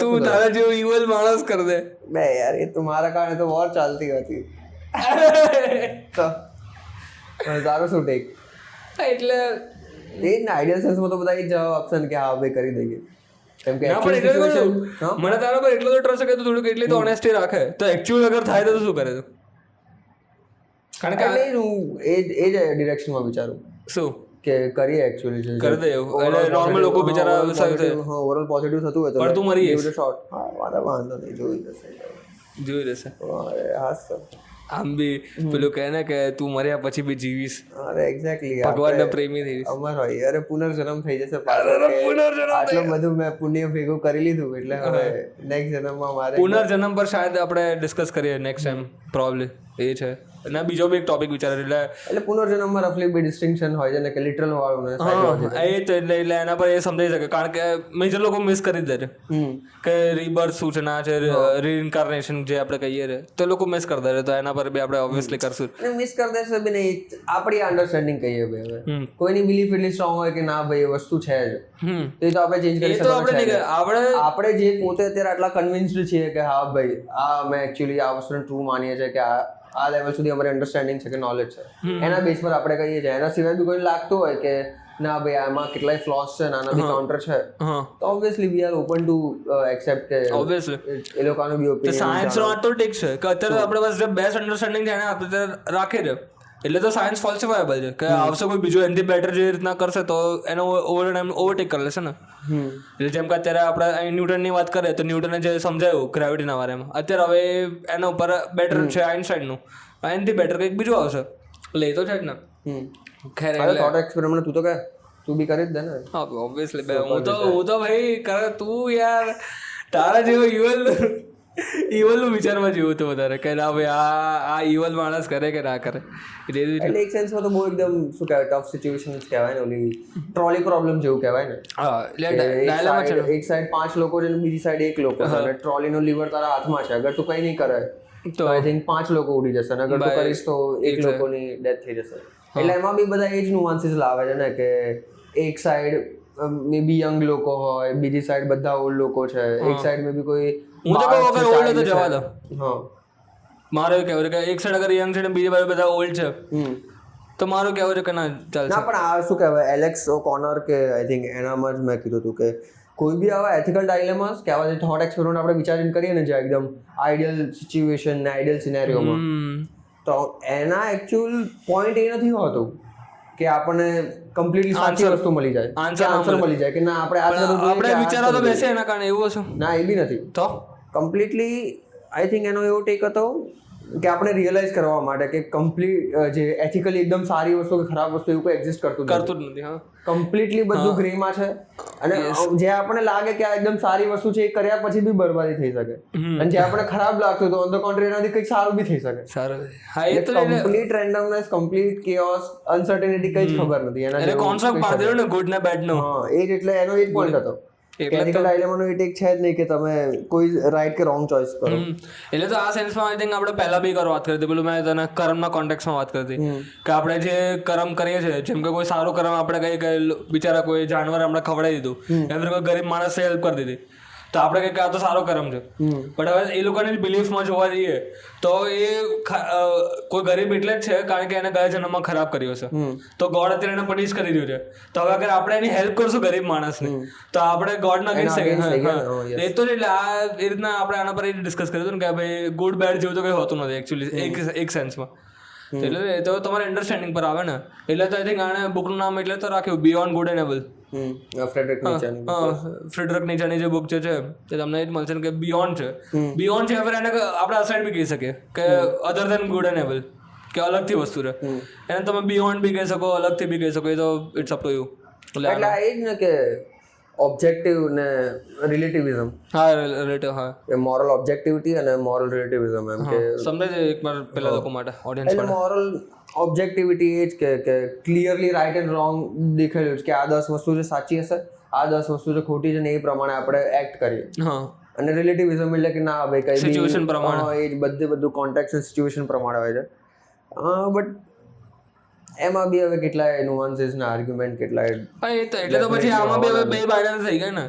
B: તું તારા જેવો ઇવલ માણસ કર દે.
A: બે યાર એ તમારા કારણે તો વોર ચાલતી હતી તો તારો શું ટેક.
B: એટલે
A: એ જ ને આઈડિયલ સેન્સમાં તો બધા એ જવાબ આપશે ને કે હા ભાઈ કરી દઈએ. કેમ કે
B: મને તારા પર એટલો તો ટ્રસ્ટ કે તું થોડુંક એટલી તો ઓનેસ્ટી રાખે તો એકચ્યુઅલ અગર થાય તો શું કરે તું.
A: કારણ કે હું એ જ ડિરેક્શનમાં વિચારું
B: શું કે
A: કરીએ એકચ્યુઅલી
B: કરી દે એટલે નોર્મલ લોકો બિચારા
A: ઓવરઓલ પોઝિટિવ થતું હોય તો
B: પણ તું મરી જઈશ.
A: શોર્ટ વાંધો નહીં જોઈ લેશે હાસ તો
B: આમ બી પેલું કહે ને કે તું મર્યા પછી બી જીવીશ.
A: અરે એક્ઝેક્ટલી
B: ભગવાનના પ્રેમી થઈશ.
A: અમર હોય અરે પુનર્જન્મ થઈ જશે. આટલું બધું મેં પુણ્ય ભેગું કરી લીધું એટલે હવે નેક્સ્ટ જન્મમાં મારે
B: પુનર્જન્મ પર શાયદ આપણે ડિસ્કસ કરીએ નેક્સ્ટ ટાઈમ પ્રોબ્લી. એ છે. અને બીજો બી એક ટોપિક વિચારે
A: એટલે પુનર્જન્મમાં રફલી બે ડિસ્ટિંક્શન હોય છે ને કે લિટરલ વાળું ને
B: હા એ તો એટલે એના પર એ સમજાઈ શકે કારણ કે મેજર લોકો મિસ કરી જ દે છે કે રીબર્થ શું છે ના છે રીઇન્કાર્નેશન જે આપણે કહીએ છે તો લોકો મિસ કરી દે છે તો એના પર બી આપણે ઓબ્વિયસલી કરશું
A: મિસ કરી દેશે બી નહીં આપણી અન્ડરસ્ટેન્ડિંગ કહીએ ભાઈ હવે કોઈની બિલીફ એટલી સ્ટ્રોંગ હોય કે ના ભાઈ એ વસ્તુ છે જ તો એ તો આપણે ચેન્જ કરી શકીએ આપણે જે પોતે અત્યારે આટલા કન્વિન્સ્ડ છીએ કે હા ભાઈ આ અમે એકચ્યુઅલી આ વસ્તુને ટ્રુ માનીએ છીએ કે આ લેવલ સુધી અમારી અન્ડરસ્ટેન્ડિંગ છે કે નોલેજ છે એના બેઝ પર આપણે કહીએ છીએ. એના સિવાય બી કોઈને લાગતું હોય કે ના ભાઈ આમાં કેટલાય ફ્લોસ છે નાના બી કાઉન્ટર છે તો obviously we are open two accept કે ઓબ્વિયસલી એ લોકોનો બી ઓપિનિયન.
B: સાયન્સ નો તો ઠીક છે કે અત્યારે આપણે બસ જે બેસ્ટ અન્ડરસ્ટેન્ડિંગ છે એને આપણે રાખી દે એટલે તો સાયન્સ ફોલ્સિફાયેબલ છે કે આવશે કોઈ બીજું એનથી બેટર જે રીતના કરશે તો એનો ઓવરટેક કરી લેશે ને. એટલે જેમ કે અત્યારે આપણે અહીં ન્યૂટનની વાત કરીએ તો ન્યૂટને જે સમજાયું ગ્રેવિટીના બારેમાં અત્યારે હવે એના ઉપર બેટર છે આઇન્સ્ટાઈનનું એનથી બેટર કંઈક બીજું આવશે એટલે એ તો છે જ ને.
A: ખેર થોટ એક્સપેરિમેન્ટ તું તો કે તું બી કરી જ દે ને.
B: હા ઓબ્વિયસલી હું તો ભાઈ કરે તું યાર તારા જેવો ઈવલનું વિચારવા જેવું તો વધારે કે ના ભાઈ આ ઈવલ માણસ કરે કે ના કરે
A: એટલે એક સેન્સમાં તો બહુ એકદમ શું કહેવાય ટફ સિચ્યુએશન કહેવાય ને ઓલી ટ્રોલી પ્રોબ્લેમ જેવું કહેવાય ને. એક સાઈડ 5 લોકો છે ને બીજી સાઈડ 1 લોકો છે અને ટ્રોલીનો લીવર તારા હાથમાં છે અગર તું કંઈ નહીં કરે તો આઈ થિંક 5 લોકો ઉડી જશે અને અગર તું કરીશ તો 1 લોકોની ડેથ થઈ જશે. એટલે એમાં બી બધા એ જ નુઆન્સીસ લાવે છે ને કે એક સાઈડ મે બી યંગ લોકો હોય બીજી સાઈડ બધા ઓલ્ડ લોકો છે એક સાઈડ મે બી કોઈ
B: હું તો કહું અગર ઓલ્ડ તો જવા દો. હા મારે કહેવું કે એક સાઈડ અગર યંગ છે ને બીજી બાજુ બધા ઓલ્ડ છે તો મારું કહેવું છે કે ના ચાલશે.
A: ના પણ આ શું કહેવાય એલેક્સ ઓકોનર કે આઈ થિંક એનામાં જ મેં કીધું હતું કે કોઈ બી આવા એથિકલ ડાયલેમાસ કે આવા જે થોટ એક્સપેરિમેન્ટ આપણે વિચારીને કરીએ ને જે એકદમ આઈડિયલ સિચ્યુએશન ને આઈડિયલ સિનેરિયોમાં તો એના એકચ્યુઅલ પોઈન્ટ એ નથી હોતું કે આપણને કમ્પ્લીટલી સાચી વસ્તુ મળી જાય આન્સર મળી જાય કે ના આપણે
B: વિચારો તો બેસે એના કારણે એવું હશે
A: ના એ બી નથી તો કમ્પ્લીટલી આઈ થિંક એનો એવો ટેક હતો કે આપણે રિયલાઇઝ કરવા માટે કે કમ્પ્લીટ જે એથિકલી એકદમ સારી વસ્તુ કે ખરાબ વસ્તુ એવું કોઈ એક્ઝિસ્ટ કરતું જ નથી. હા કમ્પ્લીટલી બધું ગ્રેમાં છે અને જે આપણને લાગે કે આ એકદમ સારી વસ્તુ છે એ કર્યા પછી બી બરબાદી થઈ શકે અને જે આપણે ખરાબ લાગતું તો ઓન ધ કોન્ટ્રી એનાથી કંઈક સારું બી થઈ શકે.
B: સારું હા એ તો
A: complete randomness complete chaos uncertainty કંઈ જ ખબર નથી એના
B: એટલે કોન્સેપ્ટ પાડી દેલો ને ગુડ ને બેડ નો.
A: હા એ જ એટલે એનો એ જ પોઈન્ટ હતો એથિકલ ડાયલેમાનો એ ટેક છે જ નહીં કે તમે કોઈ રાઈટ કે રોંગ ચોઇસ કરો.
B: એટલે તો આ સેન્સમાં આઈ થિંક આપણે પહેલા બી વાત કરી હતી પેલું મેં તને કર્મના કોન્ટેક્સમાં વાત કરી હતી કે આપણે જે કર્મ કરીએ છીએ જેમ કે કોઈ સારું કર્મ આપણે કઈ બિચારા કોઈ જાનવર આપણે ખવડાવી દીધું એમ કોઈ ગરીબ માણસે હેલ્પ કરી દીધી તો આપણે કંઈક આ તો સારો કર્મ છે બટ હવે એ લોકોની બિલીફમાં જોવા જઈએ તો એ કોઈ ગરીબ એટલે જ છે કારણ કે એને ગયા જન્મમાં ખરાબ કર્યો છે તો ગોડ અત્યારે એને પનિશ કરી રહ્યું છે તો હવે અગર આપણે એની હેલ્પ કરશું ગરીબ માણસને તો આપણે ગોડ ના કહી શકીએ. એ તો એટલે આ એ રીતના આપણે આના પર ડિસ્કસ કર્યું હતું ને કે ભાઈ ગુડ બેડ જેવું તો કંઈ હોતું નથી એકચ્યુઅલી એક સેન્સમાં. એટલે એ તો તમારે અન્ડરસ્ટેન્ડિંગ પર આવે ને એટલે તો આઈ થિંક આને બુકનું નામ એટલે તો રાખ્યું beyond good and evil. Friedrich નીચાની જે બુક છે તે તમને એ જ મળશે કે બિયોન્ડ છે હવે એને આપણે અસાઇડ બી કહી શકીએ કે અધર દેન ગુડ એન્ડ એવલ કે અલગથી વસ્તુ છે એને તમે બિયોન્ડ બી કહી શકો અલગથી બી કહી શકો એ તો ઇટ્સ અપ ટુ યુ.
A: એટલે એ જ ને કે ઓબ્જેક્ટિવ ને રિલેટિવિઝમ.
B: હા રિલેટિવ હા
A: મોરલ ઓબ્જેક્ટિવિટી અને મોરલ રિલેટિવિઝમ એમ કે
B: સમજાય એકવાર પેલા લોકો માટે ઓડિયન્સ
A: માટે. મોરલ ઓબ્જેક્ટિવિટી એ જ કે ક્લિયરલી રાઈટ એન્ડ રોંગ દેખાયેલું છે કે આ 10 વસ્તુ જે સાચી હશે આ 10 વસ્તુ જે ખોટી છે ને એ પ્રમાણે આપણે એક્ટ કરીએ. અને રિલેટિવિઝમ એટલે કે ના ભાઈ કઈ
B: સિચ્યુએશન પ્રમાણે
A: એ જ બધું કોન્ટેક્સ્ટ અને સિચ્યુએશન પ્રમાણે હોય છે. બટ એમાં બી હવે કેટલાય નુઆન્સીસ ના આર્ગ્યુમેન્ટ કેટલાય
B: એટલે તો પછી આમાં બી હવે બે બાયલેન્સ થઈ ગયા ને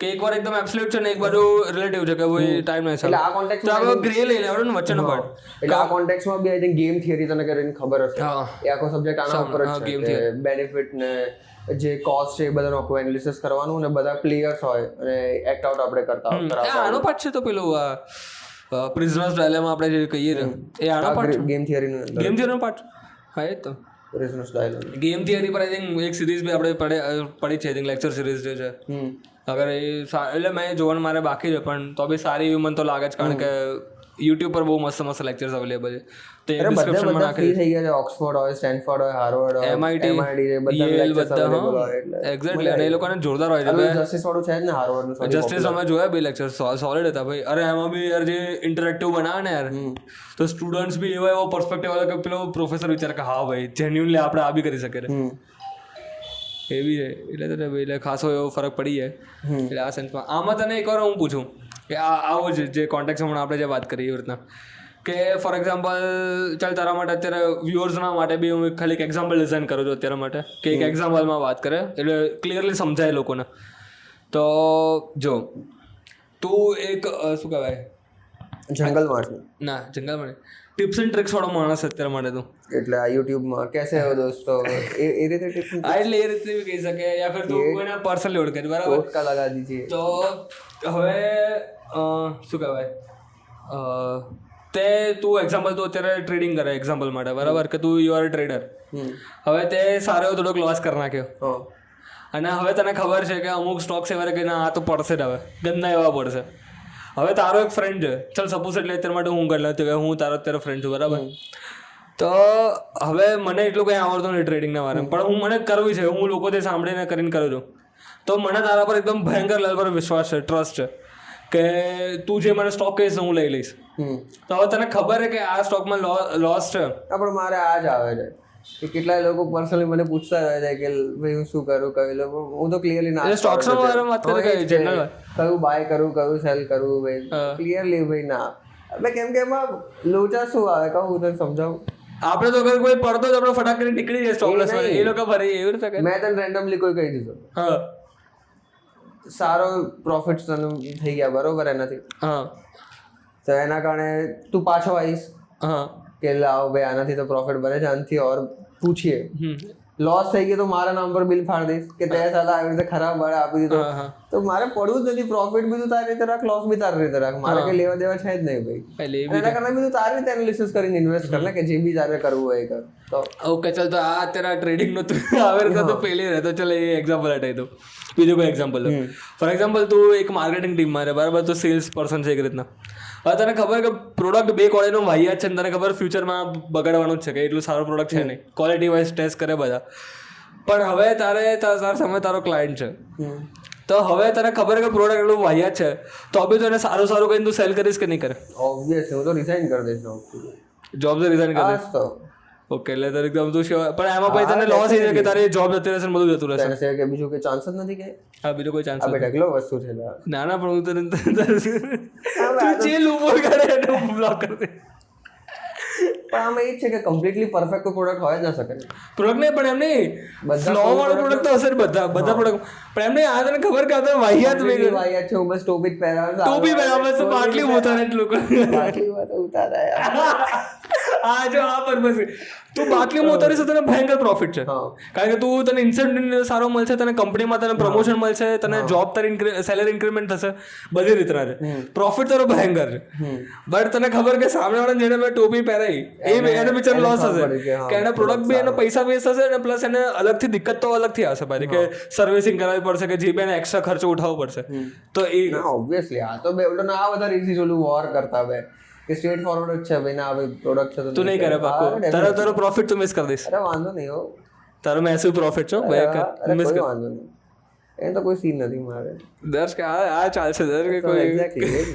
B: કે એકવાર એકદમ એબ્સોલ્યુટ છે ને એક બાજુ રિલેટિવ છે કે ભાઈ ટાઈમ નહીં
A: એટલે આ કોન્ટેક્સ્ટમાં
B: તો ગ્રે લઈ લેવાનો ને વચ્ચેનો પાર્ટ.
A: એટલે આ કોન્ટેક્સ્ટમાં બી આઈ થિંક ગેમ થિયરી તને કરીને ખબર હશે એ આખો સબ્જેક્ટ આના ઉપર જ છે કે બેનિફિટ ને જે કોસ્ટ છે એ બધાનો આખું એનાલિસિસ કરવાનું ને બધા પ્લેયર્સ હોય અને એક્ટ આઉટ આપણે કરતા
B: આનો પાર્ટ છે તો પેલું પ્રિઝનર્સ ડાયલેમાં આપણે જે કહીએ એ આનો પાર્ટ
A: ગેમ થિયરીનો
B: પાર્ટ. હા એ તો
A: પ્રિઝનર્સ ડાયલેમાં
B: ગેમ થિયરી પર આઈ થિંક એક સિરીઝ બી આપણે પડી છે આઈ થિંક લેક્ચર સિરીઝ જે છે અગર એ એટલે મેં જોવાનું મારે બાકી છે પણ તો બી સારી એવી મને તો લાગે છે કારણ કે યુટ્યુબ પર બહુ મસ્ત મસ્ત લેક્ચર્સ અવેલેબલ છે, તો એ
A: બધા
B: ડિસ્ક્રિપ્શનમાં નાખી
A: ફ્રી થઈ ગયા છે. ઓક્સફોર્ડ હોય, સ્ટેનફોર્ડ હોય, હાર્વર્ડ હોય,
B: MIT,
A: બધા
B: Yale
A: lectures
B: બધા,
A: available
B: હા,
A: હોય એટલે
B: એક્ઝેક્ટલી. અને એ લોકોને જોરદાર હોય છે.
A: જસ્ટિસ વાળું છે જ ને હાર્વર્ડ નું.
B: જસ્ટિસ અમે જોયા બે લેક્ચર, સોલિડ હતા ભાઈ. અરે એમાં બી યાર જે ઇન્ટરેક્ટિવ બનાવે ને યાર, તો સ્ટુડન્ટ્સ બી એવો પર્સપેક્ટિવ આવે કે પેલો પ્રોફેસર વિચારે કે હા ભાઈ જેન્યુઅનલી આપણે આ બી કરી શકીએ. એવી છે એટલે ખાસો એવો ફરક પડી જાય. એટલે આ સેન્સમાં આમાં તને એકવાર હું પૂછું કે આવો જે કોન્ટેક્ટ હમણાં આપણે જે વાત કરીએ એવી રીતના કે ફોર એક્ઝામ્પલ ચાલ તારા માટે અત્યારે વ્યુઅર્સના માટે બી હું ખાલી એક એક્ઝામ્પલ ડિઝાઇન કરું છું અત્યારે માટે કે એક એક્ઝામ્પલમાં વાત કરે એટલે ક્લિયરલી સમજાય લોકોને. તો જો તું એક શું કહેવાય
A: જંગલમાં
B: ના જંગલમાં ટિપ્સ એન્ડ ટ્રિક્સ વાળો માણસ અત્યારે માટે તું,
A: એટલે આ યુટ્યુબમાં કેસે હો દોસ્તો એ રીતે ટિપ્સ
B: એટલે એ રીતે બી કહી શકે યા ફિર તું કોઈને પર્સનલી ઓળખે બરાબર
A: ટોટકા લગા દીજીએ.
B: તો હવે શું કહેવાય તે તું એક્ઝામ્પલ તું અત્યારે ટ્રેડિંગ કરે એક્ઝામ્પલ માટે બરાબર કે તું યુ આર ટ્રેડર. હવે તે સારો એવો થોડોક લોસ કરી નાખ્યો અને હવે તને ખબર છે કે અમુક સ્ટોક્સ એવા કે ના આ તો પડશે જ, હવે ગંદા એવા પડશે. હવે તારો એક ફ્રેન્ડ છે, ચાલ સપોઝ એટલે અત્યારે માટે હું કરી લઉં કે હું તારો અત્યારે ફ્રેન્ડ છું બરાબર. તો હવે મને એટલું કંઈ આવડતું નથી ટ્રેડિંગના બારેમાં, પણ હું મને કરવી છે, હું લોકોથી સાંભળીને કરીને કરું છું. તો મને તારા પર એકદમ ભયંકર લેવલ પર વિશ્વાસ છે, ટ્રસ્ટ છે કે તું જે મને સ્ટોક કહીશ હું લઈ લઈશ. તો હવે તને ખબર છે કે આ સ્ટોકમાં લોસ છે,
A: પણ મારે આ જ આવે છે કે કેટલાય લોકો પર્સનલી મને પૂછતા રહે છે કે ભાઈ હું શું કરું કયું લોકો, હું તો ક્લિયરલી ના
B: સ્ટોક્સનો બારેમાં વાત કરે કે જનરલ
A: કયું બાય કરું કયું સેલ કરું ભાઈ ક્લિયરલી ભાઈ ના. એટલે કેમ કે એમાં લોચા શું આવે કહું હું તને સમજાવું.
B: આપણે તો કોઈ પડતો જ આપણે ફટાક કરીને નીકળી જાય સ્ટોક લોસ, એ લોકો ભરી એવી રીતે
A: મેં તને રેન્ડમલી કોઈ કહી દીધું
B: હા
A: સારો પ્રોફિટ તને થઈ ગયા બરોબર એનાથી,
B: હા
A: તો એના કારણે તું પાછો આવીશ
B: હા
A: કે લાવો ભાઈ આનાથી તો પ્રોફિટ બને છે આનાથી ઓર પૂછીએ. લોસ થઈ ગયો તો મારા નામ પર બિલ ફાડી દઈશ કે તે સાલા આવી રીતે ખરાબ ભાડે આપી દીધો. તો મારે પડવું જ નથી, પ્રોફિટ બી તું તારી રીતે રાખ, લોસ બી તારી રીતે રાખ, મારે કઈ લેવા દેવા છે જ નહીં ભાઈ. એના કારણે બી તું તારી રીતે એનાલિસિસ કરીને ઇન્વેસ્ટ કર ને કે જે બી તારે કરવું હોય એ કર. તો
B: ઓકે ચાલ, તો આ અત્યારે ટ્રેડિંગ નો આવે તો પેલી રહે તો ચાલ એ એક્ઝામ્પલ હટાવી દઉં. બીજું કોઈ એક્ઝામ્પલ લો. ફોર એક્ઝામ્પલ તું એક માર્કેટિંગ ટીમમાં રહે બરાબર, તો સેલ્સ પર્સન છે એક રીતના. હવે તને ખબર કે પ્રોડક્ટ બે ક્વોલિટીનો વાહિયાત છે, તને ખબર ફ્યુચરમાં બગાડવાનું જ છે કે એટલું સારું પ્રોડક્ટ છે નહીં, ક્વોલિટી વાઇઝ ટેસ્ટ કરે બધા. પણ હવે તારા સામે તારો ક્લાયન્ટ છે, તો હવે તને ખબર કે પ્રોડક્ટ એટલું વાહિયાત છે તો બી તો એને સારું સારું કહીને તું સેલ કરીશ કે નહીં કરે?
A: ઓબ્વિયસલી હું તો રિઝાઇન કરી દઈશ
B: જોબ તો રિઝાઇન કરી દઈશ.
A: તો
B: ઓકે એટલે તારે એકદમ તું શ્યોર, પણ એમાં પછી તને લોસ થઈ જાય કે તારી જોબ જતી રહેશે બધું જતું રહેશે
A: કે બીજું કોઈ ચાન્સ જ નથી કે
B: હા બીજો કોઈ ચાન્સ
A: આ ઢગલો વસ્તુ છે.
B: ના ના પણ હું તને જે લૂપો કરે એને બ્લોક કરી દે.
A: પણ આમાં એ જ છે કે કમ્પ્લીટલી પરફેક્ટ પ્રોડક્ટ હોય જ ના શકે.
B: પ્રોડક્ટ નહીં પણ એમ નહીં ફ્લો વાળો પ્રોડક્ટ તો હશે બધા પ્રોડક્ટ, પણ એમ નહીં આ તને ખબર કે આ તો વાહિયાત
A: વાહિયાત છે. હું બસ ટોપી જ પહેરાવું,
B: ટોપી પહેરાવે તો બાટલી ઉતારે એટલું
A: બાટલી વાત ઉતારે.
B: આ જો આ પર્પઝ તું બાટલીમાં ઉતારીશ તને ભયંકર પ્રોફિટ છે, કારણ કે તું તને ઇન્સેન્ટિવ સારો મળશે, તને કંપનીમાં તને પ્રમોશન મળશે, તને જોબ તારી સેલરી ઇન્ક્રીમેન્ટ થશે, બધી રીતના છે પ્રોફિટ તારો ભયંકર છે. બટ તને ખબર કે સામેવાળાને જેને મેં ટોપી પહેરાવી એને બિચારો લોસ થશે કે એને પ્રોડક્ટ બી એનો પૈસા વેસ્ટ થશે અને પ્લસ એને અલગથી દિક્કત તો અલગથી આવશે ભાઈ કે સર્વિસિંગ કરાવવી પડશે કે જે બી એને એક્સ્ટ્રા ખર્ચો ઉઠાવવો પડશે. તો એ
A: ઓબ્વિયસલી આ તો બે આ વધારે ઇઝી ઓલું વોર કરતા બે કે સ્ટ્રેટ ફોરવર્ડ જ છે ભાઈ ના ભાઈ પ્રોડક્ટ છે તો
B: તું નહીં કરે પાક્કો તારો પ્રોફિટ તું મિસ કરી દઈશ.
A: અરે વાંધો નહીં હો,
B: તારો મેસિવ પ્રોફિટ છો ભાઈ મિસ કર,
A: વાંધો નહીં એ તો કોઈ સીન નથી મારે.
B: દર્શ કે આ ચાલશે દર્શ કે કોઈ
A: એક્ઝેક્ટલી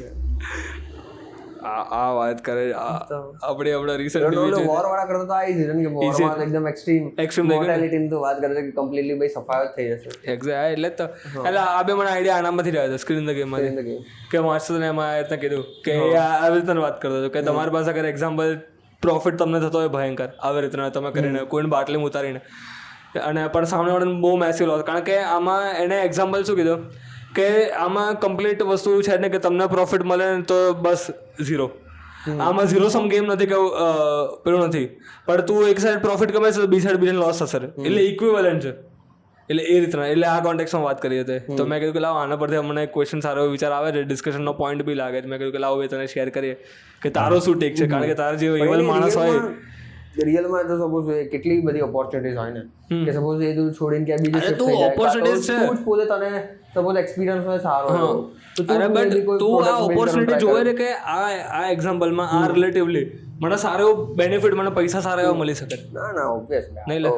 B: આ વાત કરે આપણે આપણા રિસર્ચ
A: વોર વાળા કરતા તો આ ઈઝી છે કે વોરમાં એકદમ એક્સ્ટ્રીમ મોર્ટાલિટી ની તો વાત કરે છે કે કમ્પ્લીટલી ભાઈ સફાયો થઈ જશે.
B: એક્ઝેક્ટ એટલે તો એટલે આ બે મને આઈડિયા આનામાંથી રહ્યો હતો સ્ક્રીન ધ ગેમમાંથી કે માસ્ટરને એમાં આ રીતના કીધું કે આવી રીતના વાત કરતો હતો કે તમારી પાસે અગર એક્ઝામ્પલ પ્રોફિટ તમને થતો હોય ભયંકર આવી રીતના તમે કરીને કોઈને બાટલીમાં ઉતારીને અને પણ સામેવાળાને બહુ મેસિવ લોસ, કારણ કે આમાં એને એક્ઝામ્પલ શું કીધું કે આમાં કમ્પ્લીટ વસ્તુ છે ને કે તમને પ્રોફિટ મળે ને તો બસ ઝીરો. આમાં ઝીરો સમ ગેમ નથી કે પેલું નથી, પણ તું એક સાઈડ પ્રોફિટ કમાય છે તો બી સાઈડ બીજાને લોસ થશે, એટલે ઇક્વિવેલન્ટ છે. એટલે એ રીતના એટલે આ કોન્ટેક્સમાં વાત કરી હતી. તો મેં કીધું કે લાવો આના પરથી મને ક્વેશ્ચન સારો વિચાર આવે છે, ડિસ્કશનનો પોઈન્ટ બી લાગે છે. મેં કીધું કે લાવો એ તને શેર કરીએ કે તારો શું ટેક છે, કારણ કે તારા જેવો ઇવલ માણસ હોય
A: રિયલમાં તો સપોઝ કેટલી બધી ઓપોર્ચ્યુનિટીઝ હોય ને કે સપોઝ એ તું છોડીને ક્યાં બીજે શિફ્ટ થઈ જાય તું જ પોતે તને સપોઝ એક્સપિરિયન્સ હોય સારો
B: અરે બટ તું આ ઓપોર્ચ્યુનિટી જોવે ને કે આ એક્ઝામ્પલમાં આ રિલેટિવલી મને સારો એવો બેનિફિટ, મને પૈસા સારા એવા મળી શકે.
A: ના ઓબ્વિયસલી નહીં લે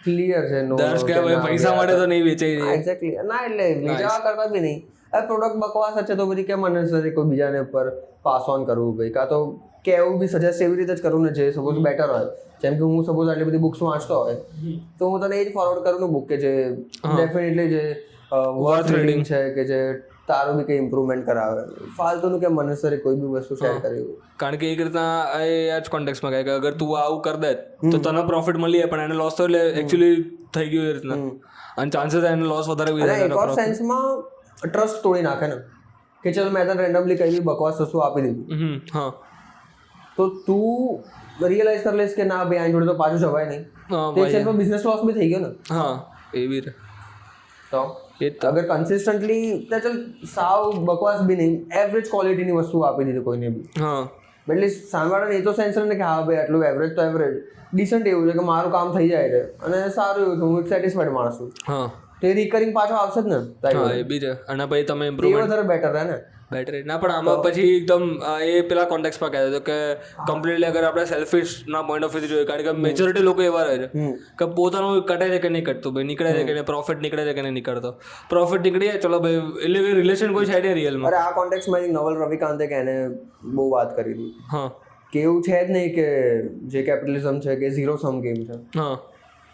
A: ક્લિયર છે. નો
B: દર્શ કે ભાઈ પૈસા માટે તો નહીં વેચાઈ.
A: એક્ઝેક્ટલી ના એટલે વેચાવા કરતા બી નહીં. આ પ્રોડક્ટ બકવાસ છે તો બધી કેમ અનનેસેસરી કોઈ બીજાને ઉપર પાસ ઓન કરવું ભાઈ, કાં તો કે એવું બી સજેસ્ટ એવી રીતે જ કરું ને જે સપોઝ બેટર હોય. જેમ કે હું સપોઝ આટલી બધી બુક્સ વાંચતો હોય તો હું તને એ જ ફોરવર્ડ કરું ને બુક કે જે ડેફિનેટલી જે વર્થ રીડિંગ છે કે જે તારું બી કંઈ ઇમ્પ્રુવમેન્ટ કરાવે. ફાલતુનું કેમ અનનેસેસરી કોઈ બી વસ્તુ શેર કરી.
B: કારણ કે એક રીતના આ જ કોન્ટેક્સમાં કહે કે અગર તું આવું કર દે તો તને પ્રોફિટ મળી જાય પણ એને લોસ થયો એટલે એકચ્યુઅલી થઈ ગયું એ રીતના અને ચાન્સીસ એને લોસ વધારે બી
A: થાય. એક ઓર સેન્સમાં ટ્રસ્ટ તોડી નાખે ને કે ચલ મેં તને રેન્ડમલી કઈ બી બકવાસ વસ્તુ આપી દીધી.
B: હા
A: તો તું રિયલાઇઝ કરી લઈશ કે ના ભાઈ આની જોડે તો પાછું જવાય નહીં. તે સેન્સમાં બિઝનેસ લોસ બી થઈ ગયો ને.
B: હા એવી
A: તો અગર કન્સિસ્ટન્ટલી ચાલ સાવ બકવાસ બી નહીં એવરેજ ક્વોલિટીની વસ્તુ આપી દીધી કોઈને બી. એટલે સામેવાળાને એ તો સેન્સ ને કે હા ભાઈ આટલું એવરેજ તો એવરેજ ડિસન્ટ એવું છે કે મારું કામ થઈ જાય છે અને સારું એવું છે, હું સેટિસ્ફાઈડ માણસ છું. તો એ રિકરિંગ પાછો આવશે જ ને.
B: એ બી છે અને પછી તમે ઇમ્પ્રુવમેન્ટ
A: વધારે બેટર રહે ને.
B: બેટર ના પણ આમાં પછી એકદમ એ પેલા કોન્ટેક્સમાં કહેતો હતો કે કમ્પ્લીટલી અગર આપણે સેલ્ફિશના પોઈન્ટ ઓફ વ્યૂથી જોઈએ કારણ કે મેજોરિટી લોકો એવા રહે છે કે પોતાનું કટે છે કે નહીં કટતું ભાઈ, નીકળે છે કે નહીં, પ્રોફિટ નીકળે છે કે નહીં નીકળતો. પ્રોફિટ નીકળી જાય ચલો ભાઈ એટલે રિલેશન કોઈ છે નહીં રિયલમાં.
A: અરે આ કોન્ટેક્સમાં નવલ રવિકાંતે કે એને બહુ વાત કરી હતી. કે એવું છે જ નહીં કે જે કેપિટલિઝમ છે કે ઝીરો સમ ગેમ છે.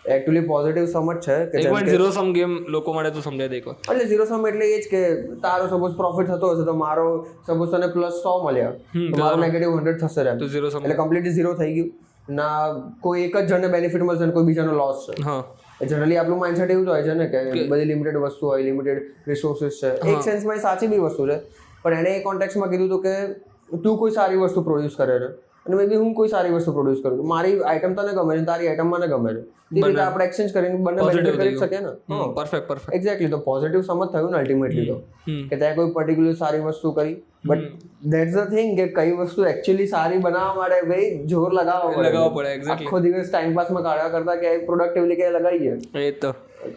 A: એકચ્યુઅલી પોઝિટિવ સમ જ છે કે
B: ઝીરો સમ ગેમ લોકો માટે તો સમજાય દે.
A: એટલે ઝીરો સમ એટલે એ જ કે તારો સપોઝ પ્રોફિટ થતો હશે તો મારો સપોઝ તને +100 મળ્યા તો મારો નેગેટિવ 100 થશે એમ. એટલે કમ્પ્લીટલી ઝીરો થઈ ગયું ના. કોઈ એક જ જણને બેનિફિટ મળશે ને કોઈ બીજાનો લોસ છે. જનરલી આપણું માઇન્ડસેટ એવું જ હોય છે ને કે બધી લિમિટેડ વસ્તુ હોય, લિમિટેડ રિસોર્સિસ છે. એક સેન્સમાં એ સાચી બી વસ્તુ છે પણ એને એ કોન્ટેક્સમાં કીધું હતું કે તું કોઈ સારી વસ્તુ પ્રોડ્યુસ કરે છે અને મે બી હું કોઈ સારી વસ્તુ પ્રોડ્યુસ કરું છું, મારી આઈટમ તને ગમે છે, તારી આઈટમ મને ગમે છે, એ રીતે આપણે એક્સચેન્જ કરીને બંને બેનિફિટ કરી શકીએ ને.
B: Perfect
A: exactly. તો પોઝિટિવ સમજ થયું ને અલ્ટિમેટલી તો કે ત્યાં કોઈ પર્ટિક્યુલર સારી વસ્તુ કરી બટ ધેટ્સ ધ થિંગ કે કઈ વસ્તુ એકચ્યુઅલી સારી બનાવવા માટે ભાઈ જોર લગાવવો પડે. આખો દિવસ ટાઈમ પાસમાં કાઢવા કરતા કે પ્રોડક્ટિવલી કે લગાવીએ
B: એ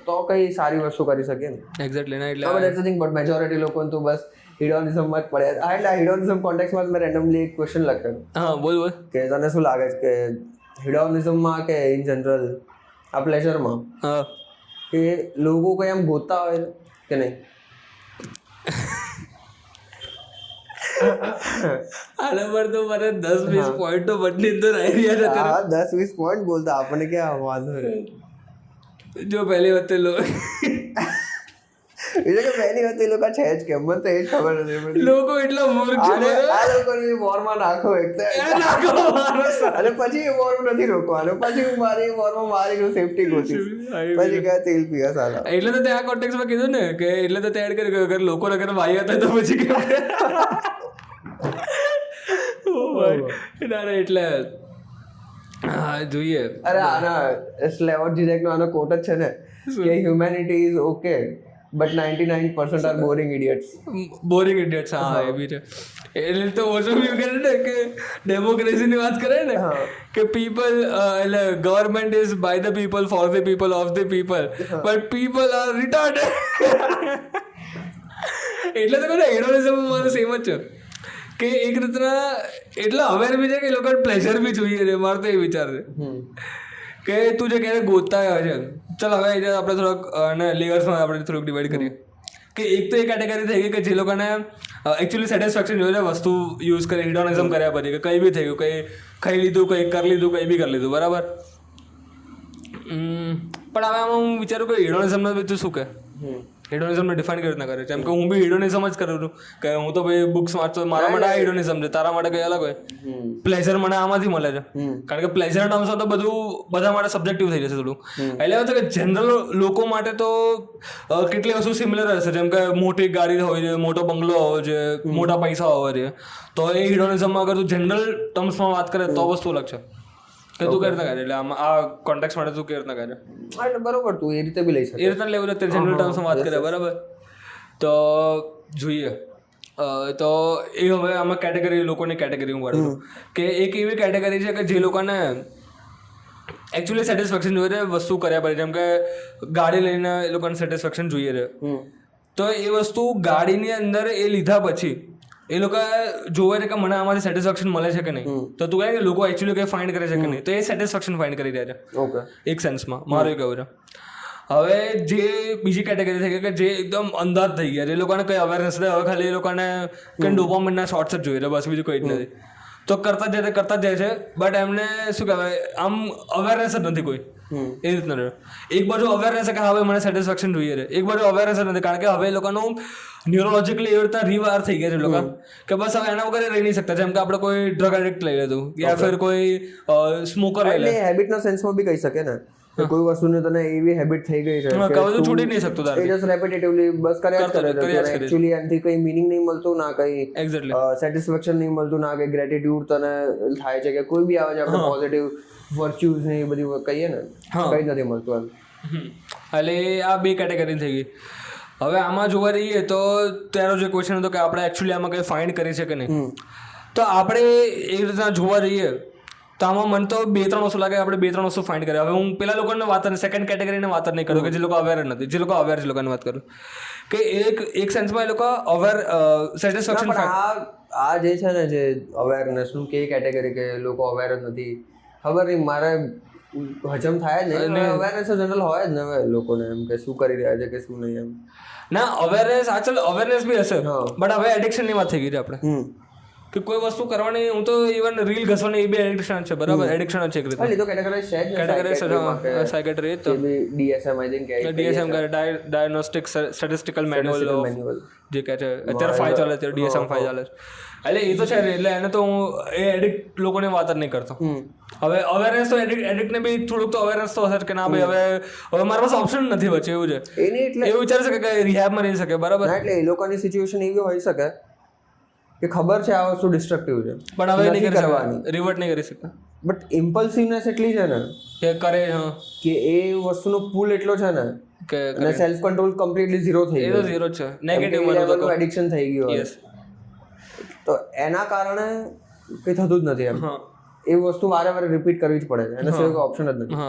A: તો કઈ સારી વસ્તુ કરી શકીએ ને.
B: એક્ઝેક્ટલી ના એટલે
A: that's the thing. But majority લોકોને તો બસ હિડોનિઝમ જ પડે. એટલે હિડોનિઝમ કોન્ટેક્સમાં મેં રેન્ડમલી એક ક્વેશ્ચન લખ્યો.
B: હા બોલ
A: કે તને શું લાગે છે કે હિડોનિઝમમાં કે ઇન જનરલ આ પ્લેઝરમાં કે લોકો કોઈ આમ ગોતતા હોય કે નહીં?
B: આના પર તો મને 10-20 પોઈન્ટ તો બદલી અંદર આવી રહ્યા છે.
A: હા 10-20 પોઈન્ટ બોલતા આપણને ક્યાં વાંધો રહે.
B: જો પહેલી વખતે
A: એટલે કે પહેલી વખતે એ લોકો છે જ કેમ મને તો એ જ ખબર નથી.
B: લોકો એટલા મૂર્ખ છે.
A: આ લોકોને વોરમાં નાખો એક અને પછી એ વોર નથી રોકવાનો, પછી હું મારી વોરમાં મારી સેફટી ગોતીશ, પછી કયા તેલ પીવા સાલા.
B: એટલે તો ત્યાં કોન્ટેક્સમાં કીધું ને કે એટલે તો ત્યાં એડ કર્યું કે અગર લોકો અગર વાઈ હતા તો પછી કે એટલે જોઈએ.
A: અરે આના સ્લેવર જીરેકનો આનો કોટ જ છે ને કે humanity is okay but 99% are boring idiots.
B: Boring idiots. હા એ બી છે. એટલે તો ઓછો વ્યૂ કરે ને કે ડેમોક્રેસીની વાત કરે ને કે પીપલ એટલે government is by the people for the people of the people but people are retarded. એટલે તો કહે હિડોનિઝમ મારું સેમ જ છે કે એક રીતના એટલે અવેર બી છે કે એ લોકોને પ્લેઝર બી જોઈએ છે. મારો તો એ વિચાર છે કે તું જે ક્યારે ગોતતા હોય છે. ચાલ હવે આપણે થોડોક અને લેયર્સમાં આપણે થોડુંક ડિવાઈડ કરીએ કે એક તો એ કેટેગરી થઈ ગઈ કે જે લોકોને એકચ્યુઅલી સેટિસ્ફેક્શન જોઈએ વસ્તુ યુઝ કરી હિડોનિઝમ કર્યા પછી કે કંઈ બી થઈ ગયું, કંઈ ખાઈ લીધું, કંઈ કરી લીધું, કંઈ બી કરી લીધું, બરાબર. પણ હવે આમાં હું વિચારું કે હિડોનિઝમના તું શું કે હિડોનિઝમને ડિફાઇન કેવી રીતના કરે? જેમ કે હું બી હિડોનિઝમ જ કરું છું કે હું તો ભાઈ બુક્સ વાંચતો, મારા માટે આ હિડોનિઝમ છે, તારા માટે કંઈ અલગ હોય. પ્લેઝર મને આમાંથી મળે છે કારણ કે પ્લેઝર ટર્મ્સમાં તો બધું બધા માટે સબ્જેક્ટિવ થઈ જશે થોડું. એટલે એવું છે કે જનરલ લોકો માટે તો કેટલી વસ્તુ સિમિલર હશે. જેમ કે મોટી ગાડી હોય છે, મોટો બંગલો હોવો છે, મોટા પૈસા હોવા છે, તો એ હિડોનિઝમમાં અગર તું જનરલ ટર્મ્સમાં વાત કરે તો વસ્તુ અલગ છે કે તું કેવી રીતના કરે. એટલે આમાં આ કોન્ટેક્સ માટે તું કેવી રીતના કરે?
A: એટલે બરોબર તું એ રીતે બી લઈ શકે,
B: એ રીતના લેવું છે જનરલ ટર્મ્સમાં વાત કરે, બરાબર. તો જોઈએ તો એ હવે આમાં કેટેગરી લોકોની કેટેગરી હું પાડું કે એક એવી કેટેગરી છે કે જે લોકોને એકચ્યુઅલી સેટિસ્ફેક્શન જોઈએ છે વસ્તુ કર્યા પછી, જેમ કે ગાડી લઈને એ લોકોને સેટિસ્ફેક્શન જોઈએ છે, તો એ વસ્તુ ગાડીની અંદર એ લીધા પછી એ લોકો જોવે છે કે મને આમાંથી સેટિસ્ફેક્શન મળે છે કે નહીં, તો તું કહે કે લોકો એકચ્યુઅલી કંઈ ફાઇન્ડ કરે છે કે નહીં, તો એ સેટિસ્ફેક્શન ફાઇન્ડ કરી રહ્યા છે.
A: ઓકે,
B: એક સેન્સમાં મારું એ કહેવું છે. હવે જે બીજી કેટેગરી થઈ ગઈ કે જે એકદમ અંદાજ થઈ ગયા છે, એ લોકોને કંઈ અવેરનેસ નથી, હવે ખાલી એ લોકોને કંઈ ડોપામાઇનના શોર્ટ્સ જ જોઈએ છે, બસ બીજું કંઈ જ નથી. તો કરતા જ જાય છે, બટ એમને શું કહેવાય આમ અવેરનેસ જ નથી કોઈ એ રીતના. એક બાજુ અવેરનેસ કે હવે મને સેટિસ્ફેક્શન જોઈએ છે, એક બાજુ અવેરનેસ જ નથી, કારણ કે હવે એ લોકોનું ન્યુરોલોજીકલી એવી રીતના રીવાયર થઈ ગયા છે લોકો કે બસ હવે એના વગર રહી નહીં શકતા. જેમ કે આપણે કોઈ ડ્રગ એડિક્ટ લઈ લેતું યા ફિર કોઈ સ્મોકર લઈ લે,
A: હેબિટના સેન્સમાં બી કહી શકે ને, કોઈ વસ્તુને તને એવી હેબિટ થઈ ગઈ છે
B: કે તું છોડી નહીં શકતો,
A: એ જસ્ટ રેપિટેટિવલી બસ કર્યા જ કરે છે. એક્ચ્યુઅલી એનાથી કંઈ મીનિંગ નહીં મળતું, ના કંઈ
B: એક્ઝેક્ટલી
A: સેટિસ્ફેક્શન નહીં મળતું, ના કંઈ ગ્રેટિટ્યુડ તને થાય છે કે કોઈ બી આવે છે આપણે પોઝિટિવ વર્ચ્યુઝ ને એ બધી કહીએ ને, કંઈ નથી મળતું એમ.
B: એટલે આ બે કેટેગરી થઈ ગઈ. હવે આમાં જોવા જઈએ તો તારો જે ક્વેશ્ચન હતો કે આપણે એકચ્યુઅલી આમાં કંઈ ફાઇન્ડ કરી છે કે નહીં, તો આપણે એ રીતના જોવા જઈએ તો આમાં મને તો 2-3 વસ્તુ લાગે આપણે 2-3 વસ્તુ ફાઇન્ડ કર્યા. હવે હું પેલા લોકોને વાત સેકન્ડ કેટેગરીને વાત જ નહીં કરું કે જે લોકો અવેર નથી, જે લોકો અવેર છે લોકોની વાત કરું કે એક સેન્સમાં એ લોકો અવેર સેટિસ્ફેક્શન.
A: આ જે છે ને જે અવેરનેસનું કે કેટેગરી કે લોકો અવેર જ નથી, ખબર નહીં મારે હજમ થાય જ નહીં, અવેરનેસ જનરલ હોય જ ને હવે લોકોને એમ કે શું કરી રહ્યા છે કે શું નહીં એમ.
B: ના અવેરનેસ આજકાલ અવેરનેસ બી હશે, બટ હવે એડિક્શનની વાત થઈ ગઈ છે આપણે કે કોઈ વસ્તુ કરવાની. હું તો ઇવન રીલ ઘસવાની એ બી એડિક્શન છે, બરાબર, એડિક્શન જ છે એક રીતે.
A: તો કેટેગરાઇઝ છે જ
B: કેટેગરાઇઝ સાયકેટ્રી તો
A: DSM આઈ થિંક કે
B: DSM કે ડાયગ્નોસ્ટિક સ્ટેટિસ્ટિકલ મેન્યુઅલ જે કહે છે અત્યારે 5 ચાલે છે, DSM 5 ચાલે છે. એટલે એ તો છે, એટલે એને તો હું એ એડિક્ટ લોકોની વાત જ નહીં કરતો. હવે અવેરનેસ તો એડિક્ટને બી થોડુંક તો અવેરનેસ તો હશે કે ના ભાઈ હવે મારા પાસે ઓપ્શન નથી બચે, એવું છે. એવું વિચારી શકે કે રિહેબમાં રહી શકે, બરાબર.
A: એટલે એ લોકોની સિચ્યુએશન એવી હોઈ શકે કે ખબર છે આ વસ્તુ ડિસ્ટ્રક્ટિવ છે,
B: પણ હવે નહીં કરી શકવાની, રિવર્ટ નહીં કરી શકતા.
A: બટ ઇમ્પલ્સિવનેસ એટલી છે ને
B: કે કરે
A: કે એ વસ્તુનો પુલ એટલો છે ને કે સેલ્ફ કંટ્રોલ કમ્પ્લીટલી ઝીરો થઈ ગયો.
B: એ તો ઝીરો છે, નેગેટિવ
A: લેવલનું એડિક્શન થઈ ગયું. તો એના કારણે કંઈ થતું જ નથી એમ. એ વસ્તુ વારે વારે રિપીટ કરવી જ પડે છે, એના સિવાય કોઈ ઓપ્શન જ નથી.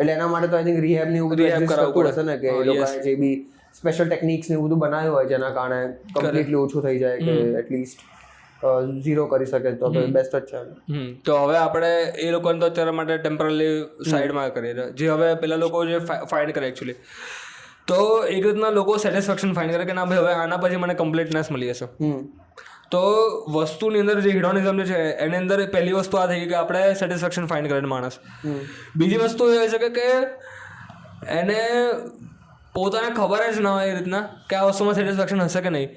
A: એટલે એના માટે તો આઈ થિંક રિહેબ ને એવું બધું એક્ઝિસ્ટ કરતું હશે ને કે એ લોકોએ જે બી સ્પેશિયલ ટેકનિક્સ ને એવું બધું બનાવ્યું હોય જેના કારણે કમ્પ્લીટલી ઓછું થઈ જાય કે એટલીસ્ટ ઝીરો કરી શકે તો બેસ્ટ જ છે.
B: તો હવે આપણે એ લોકોને તો અત્યારે માટે ટેમ્પરરી સાઈડમાં કરીએ છીએ, જે હવે પેલા લોકો જે ફાઇન્ડ કરે એકચ્યુઅલી તો એક રીતના લોકો સેટિસ્ફેક્શન ફાઇન્ડ કરે કે ના ભાઈ હવે આના પછી મને કમ્પ્લીટનેસ મળી જશે. તો વસ્તુની અંદર જે હિડોનિઝમ જે છે એની અંદર પહેલી વસ્તુ આ થઈ કે આપણે સેટિસ્ફેક્શન ફાઇન્ડ કરે માણસ. બીજી વસ્તુ એ હોય છે કે એને પોતાને ખબર જ ના હોય એ રીતના કે આ વસ્તુમાં સેટિસ્ફેક્શન હશે કે નહીં,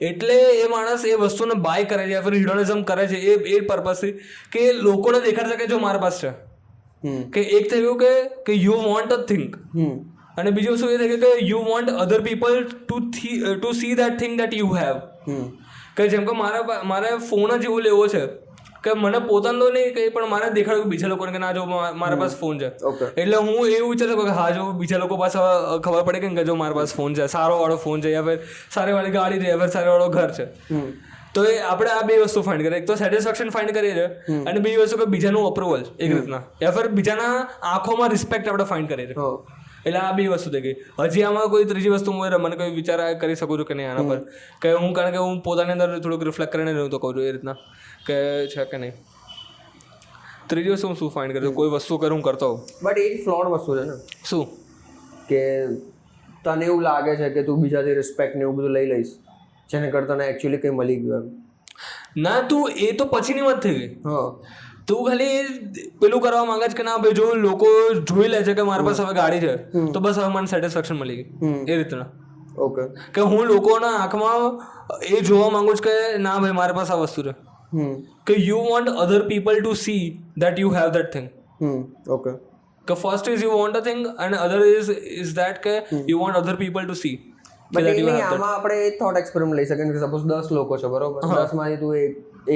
B: એટલે એ માણસ એ વસ્તુને બાય કરે છે યા ફિર હિડોનિઝમ કરે છે એ પર્પઝથી કે લોકોને દેખાડ શકે જો મારા પાસે છે. કે એક થઈ ગયું કે યુ વોન્ટ અ થિંગ, અને બીજું વસ્તુ એ થઈ ગયું કે you want other people to see that thing that you have. કે જેમ કે મારે ફોન જ એવો લેવો છે કે મને પોતાનો નહીં કંઈ પણ મારે દેખાડ્યું બીજા લોકોને કે ના જો મારા પાસે ફોન છે, એટલે હું એવું વિચારું કે હા જો બીજા લોકો પાસે ખબર પડે કે જો મારા પાસે ફોન છે, સારો વાળો ફોન છે યા ફિર સારી વાળી ગાડી છે યા ફિર સારો વાળો ઘર છે. તો એ આપણે આ બે વસ્તુ ફાઇન્ડ કરીએ, એક તો સેટિસ્ફેક્શન ફાઇન્ડ કરીએ છીએ અને બીજી વસ્તુ કે બીજાનું અપ્રુવલ એક રીતના યા ફિર બીજાના આંખોમાં રિસ્પેક્ટ આપણે ફાઇન્ડ કરીએ છીએ. એટલે આ બે વસ્તુ થઈ ગઈ. હજી આમાં કોઈ ત્રીજી વસ્તુ મને કોઈ વિચાર કરી શકું છું કે નહીં આના પર, કે હું કારણ કે હું પોતાની અંદર થોડુંક રિફ્લેક્ટ કરીને રહું તો કહું છું એ રીતના કે છે કે નહીં. ત્રીજી વસ્તુ હું શું ફાઇન્ડ કરું, કોઈ વસ્તુ કરું હું કરતો હોઉં,
A: બટ એ ફ્લોડ વસ્તુ છે ને.
B: શું
A: કે તને એવું લાગે છે કે તું બીજાથી રિસ્પેક્ટ ને એવું બધું લઈ લઈશ જેને કરતા તને એકચ્યુઅલી કંઈ મળી ગયું એમ.
B: ના તું એ તો પછીની વાત થઈ ગઈ. તું ખાલી પેલું કરવા માંગે છે કે ના ભાઈ જો લોકો જોઈ લે છે કે મારા પાસે હવે ગાડી છે તો બસ હવે મને સેટિસ્ફેક્શન મળી ગઈ એ રીતના.
A: ઓકે, કે
B: હું લોકોના આંખમાં એ જોવા માંગુ છું કે ના ભાઈ મારી પાસે આ વસ્તુ છે, કે you want other people to see that you have that thing.
A: Okay,
B: કે first is you want a thing અને અધર ઇઝ દેટ કે you want other people to see.
A: આમાં આપણે એક થોટ એક્સપેરિમેન્ટ લઈ શકીએ કે સપોઝ 10 લોકો છે બરોબર, 10 માંથી તું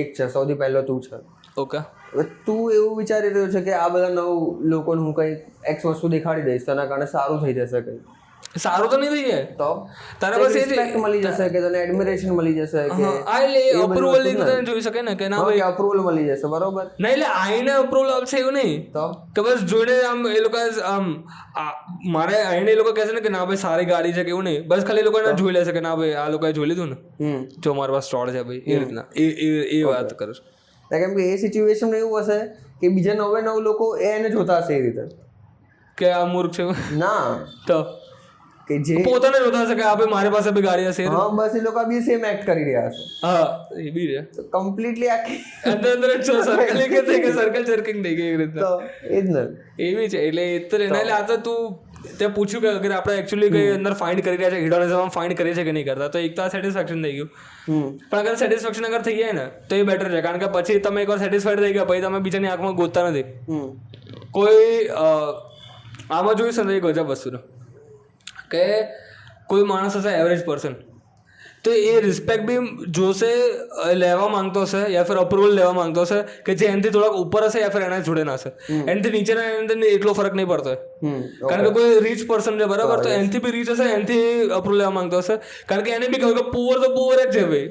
A: એક છે, સૌથી પહેલો તું છે.
B: ઓકે,
A: તું એવું વિચારી રહ્યો છે કે આ બધા 9 લોકોને હું કંઈ એક્સ વસ્તુ દેખાડી દઈશ તેના કારણે સારું થઈ જશે કંઈ,
B: સારું તો નહીં થઈ જાય
A: તો
B: તારા બસ
A: રિસ્પેક્ટ મળી જશે કે તને એડમિરેશન મળી જશે કે
B: એટલે અપ્રુવલ લઈને તને જોઈ શકે ને કે ના ભાઈ
A: અપ્રુવલ મળી જશે, બરોબર?
B: નહીં એટલે આઈને અપ્રુવલ આપશે એવું નહીં
A: તો
B: કે બસ જોઈને આમ એ લોકો આમ મારે આઈને એ લોકો કહે છે ને કે ના ભાઈ સારી ગાડી છે કે એવું નહીં, બસ ખાલી લોકોને જોઈ લેશે કે ના ભાઈ આ લોકોએ જોઈ લીધું ને જો મારી પાસે સ્ટોર છે ભાઈ, એ રીતના એ વાત કરું છું.
A: કેમ કે એ સિચ્યુએશન એવું હશે કે બીજા 99 લોકો એને જોતા હશે એ રીતે
B: કે આ મૂર્ખ છે
A: ના,
B: તો
A: કે જે
B: પોતાને જોતા હશે કે આ ભાઈ મારી પાસે બી ગાડી હશે.
A: હા બસ એ લોકો બી સેમ એક્ટ કરી રહ્યા છે.
B: હા એ બી છે
A: કમ્પ્લીટલી આખી
B: અંદર સર્કલ કે થઈ કે સર્કલ ચર્કિંગ થઈ ગઈ એ રીતના.
A: તો એ જ ને
B: એવી છે એટલે એ તો એના એટલે આ તો તું તે પૂછ્યું કે અગર આપણે એકચ્યુઅલી કઈ અંદર ફાઇન્ડ કરી રહ્યા છે હિડોનિઝમ ફાઇન્ડ કરીએ છે કે નહીં કરતા, તો એક તો આ સેટિસ્ફેક્શન થઈ ગયું. પણ અગર સેટિસ્ફેક્શન અગર થઈ જાય ને તો એ બેટર છે, કારણ કે પછી તમે એકવાર સેટિસ્ફાઈડ થઈ ગયા પછી તમે બીજાની આંખમાં ગોતતા નથી. કોઈ આમાં જોઈશે ને એક ગજબ વસ્તુ કે કોઈ માણસ હશે એવરેજ પર્સન, તો એ રિસ્પેક્ટ બી જોશે લેવા માંગતો હશે યા ફિર અપ્રુવલ લેવા માંગતો હશે કે જે એનાથી થોડાક ઉપર હશે યા ફિર એના જોડે ના હશે, એનાથી નીચેના એનાથી એટલો ફરક નહીં પડતો હોય. કારણ કે કોઈ રીચ પર્સન છે બરાબર, તો એનાથી બી રીચ હશે, એનાથી અપ્રુવલ લેવા માંગતો હશે, કારણ કે એને બી કહ્યું કે પુઅર તો પુઅર જ છે ભાઈ,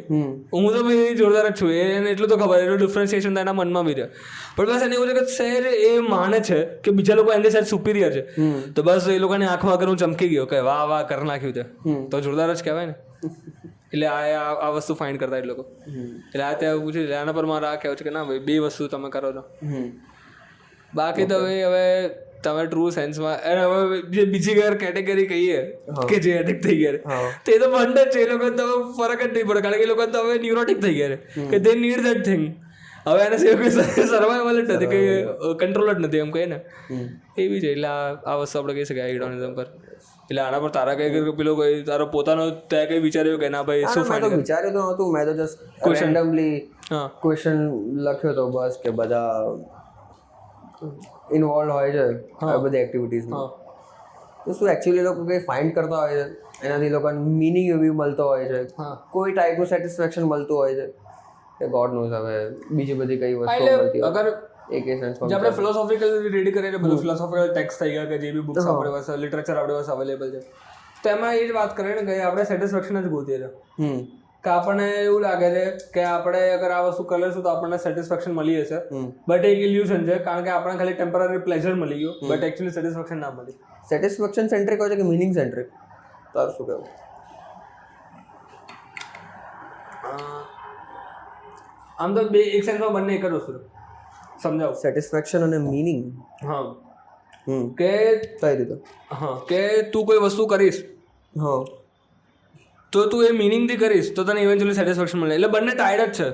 B: હું તો ભાઈ જોરદાર જ છું, એને એટલું તો ખબર, એટલું ડિફરન્સિએશન એના મનમાં બી રહે. પણ બસ એને એવું છે કે શહેર એ માને છે કે બીજા લોકો એની સાઈડ સુપીરિયર છે, તો બસ એ લોકોની આંખમાં અગર હું ચમકી ગયો કે વાહ વાહ કરી નાખ્યું છે તો જોરદાર જ કહેવાય ને. એટલે આ વસ્તુ ફાઇન્ડ કરતા એ લોકો. એટલે આ ત્યાં પૂછ્યું આના પર મારે આ કહેવું છે કે ના ભાઈ બે વસ્તુ તમે કરો છો, બાકી તો હવે તમે ટ્રુ સેન્સમાં અને હવે જે બીજી ઘર કેટેગરી કહીએ કે જે એડિક્ટ થઈ ગયા તો એ તો બંધ જ છે, એ લોકો તો ફરક જ નહીં પડે, કારણ કે એ લોકો તો હવે ન્યુરોટિક થઈ ગયા કે દે નીડ દેટ થિંગ. હવે એને સિવાય કોઈ સર્વાઈવલ જ નથી, કંઈ કંટ્રોલ જ નથી એમ કહીએ ને, એવી છે. એટલે આ વસ્તુ આપણે કહી શકીએ હિડોનિઝમ પર. એટલે આના પર તારા કઈ પેલો કોઈ તારો પોતાનો તે કઈ વિચાર્યું કે ના ભાઈ શું ફાઇન્ડ
A: વિચાર્યું તો નહોતું, મેં તો જસ્ટ રેન્ડમલી ક્વેશ્ચન લખ્યો તો બસ કે બધા ઇન્વોલ્વ હોય છે આ બધી એક્ટિવિટીઝમાં, તો શું એકચ્યુઅલી લોકો કંઈ ફાઇન્ડ કરતા હોય છે, એનાથી લોકોને મિનિંગ એવી મળતો હોય છે, કોઈ ટાઈપનું સેટિસ્ફેક્શન મળતું હોય છે કે ગોડ નોઝ. હવે બીજી બધી કઈ વસ્તુ મળતી
B: અગર
A: એક સેન્સ
B: જે આપણે ફિલોસોફિકલ રીડ કરીએ બધું ફિલોસોફિકલ ટેક્સ્ટ થઈ ગયા કે જે બી બુક્સ આપણી પાસે લિટરેચર આપણી પાસે અવેલેબલ છે, તો એમાં એ જ વાત કરીએ ને કે આપણે સેટિસ્ફેક્શન જ ગોતીએ છીએ કે આપણને એવું લાગે છે કે આપણે અગર આ વસ્તુ કરીશું તો આપણને સેટિસ્ફેક્શન મળી હશે, બટ એક ઇલ્યુઝન છે, કારણ કે આપણને ખાલી ટેમ્પરરી પ્લેઝર મળી ગયું બટ એકચ્યુઅલી સેટિસ્ફેક્શન ના મળી.
A: સેટિસ્ફેક્શન સેન્ટ્રિક હોય છે કે મિનિંગ સેન્ટ્રિક, તારું શું કહેવું?
B: આમ તો બે એક સેન્સમાં બંને એક જ વસ્તુ સમજાવું,
A: સેટિસ્ફેક્શન અને મિનિંગ.
B: હા કે
A: કઈ રીતે?
B: હા કે તું કોઈ વસ્તુ કરીશ તો તું એ મિનિંગથી કરીશ તો તને ઇવેન્ચ્યુઅલી સેટિસ્ફેક્શન મળે. એટલે બંને ટાયર્ડ જ છે.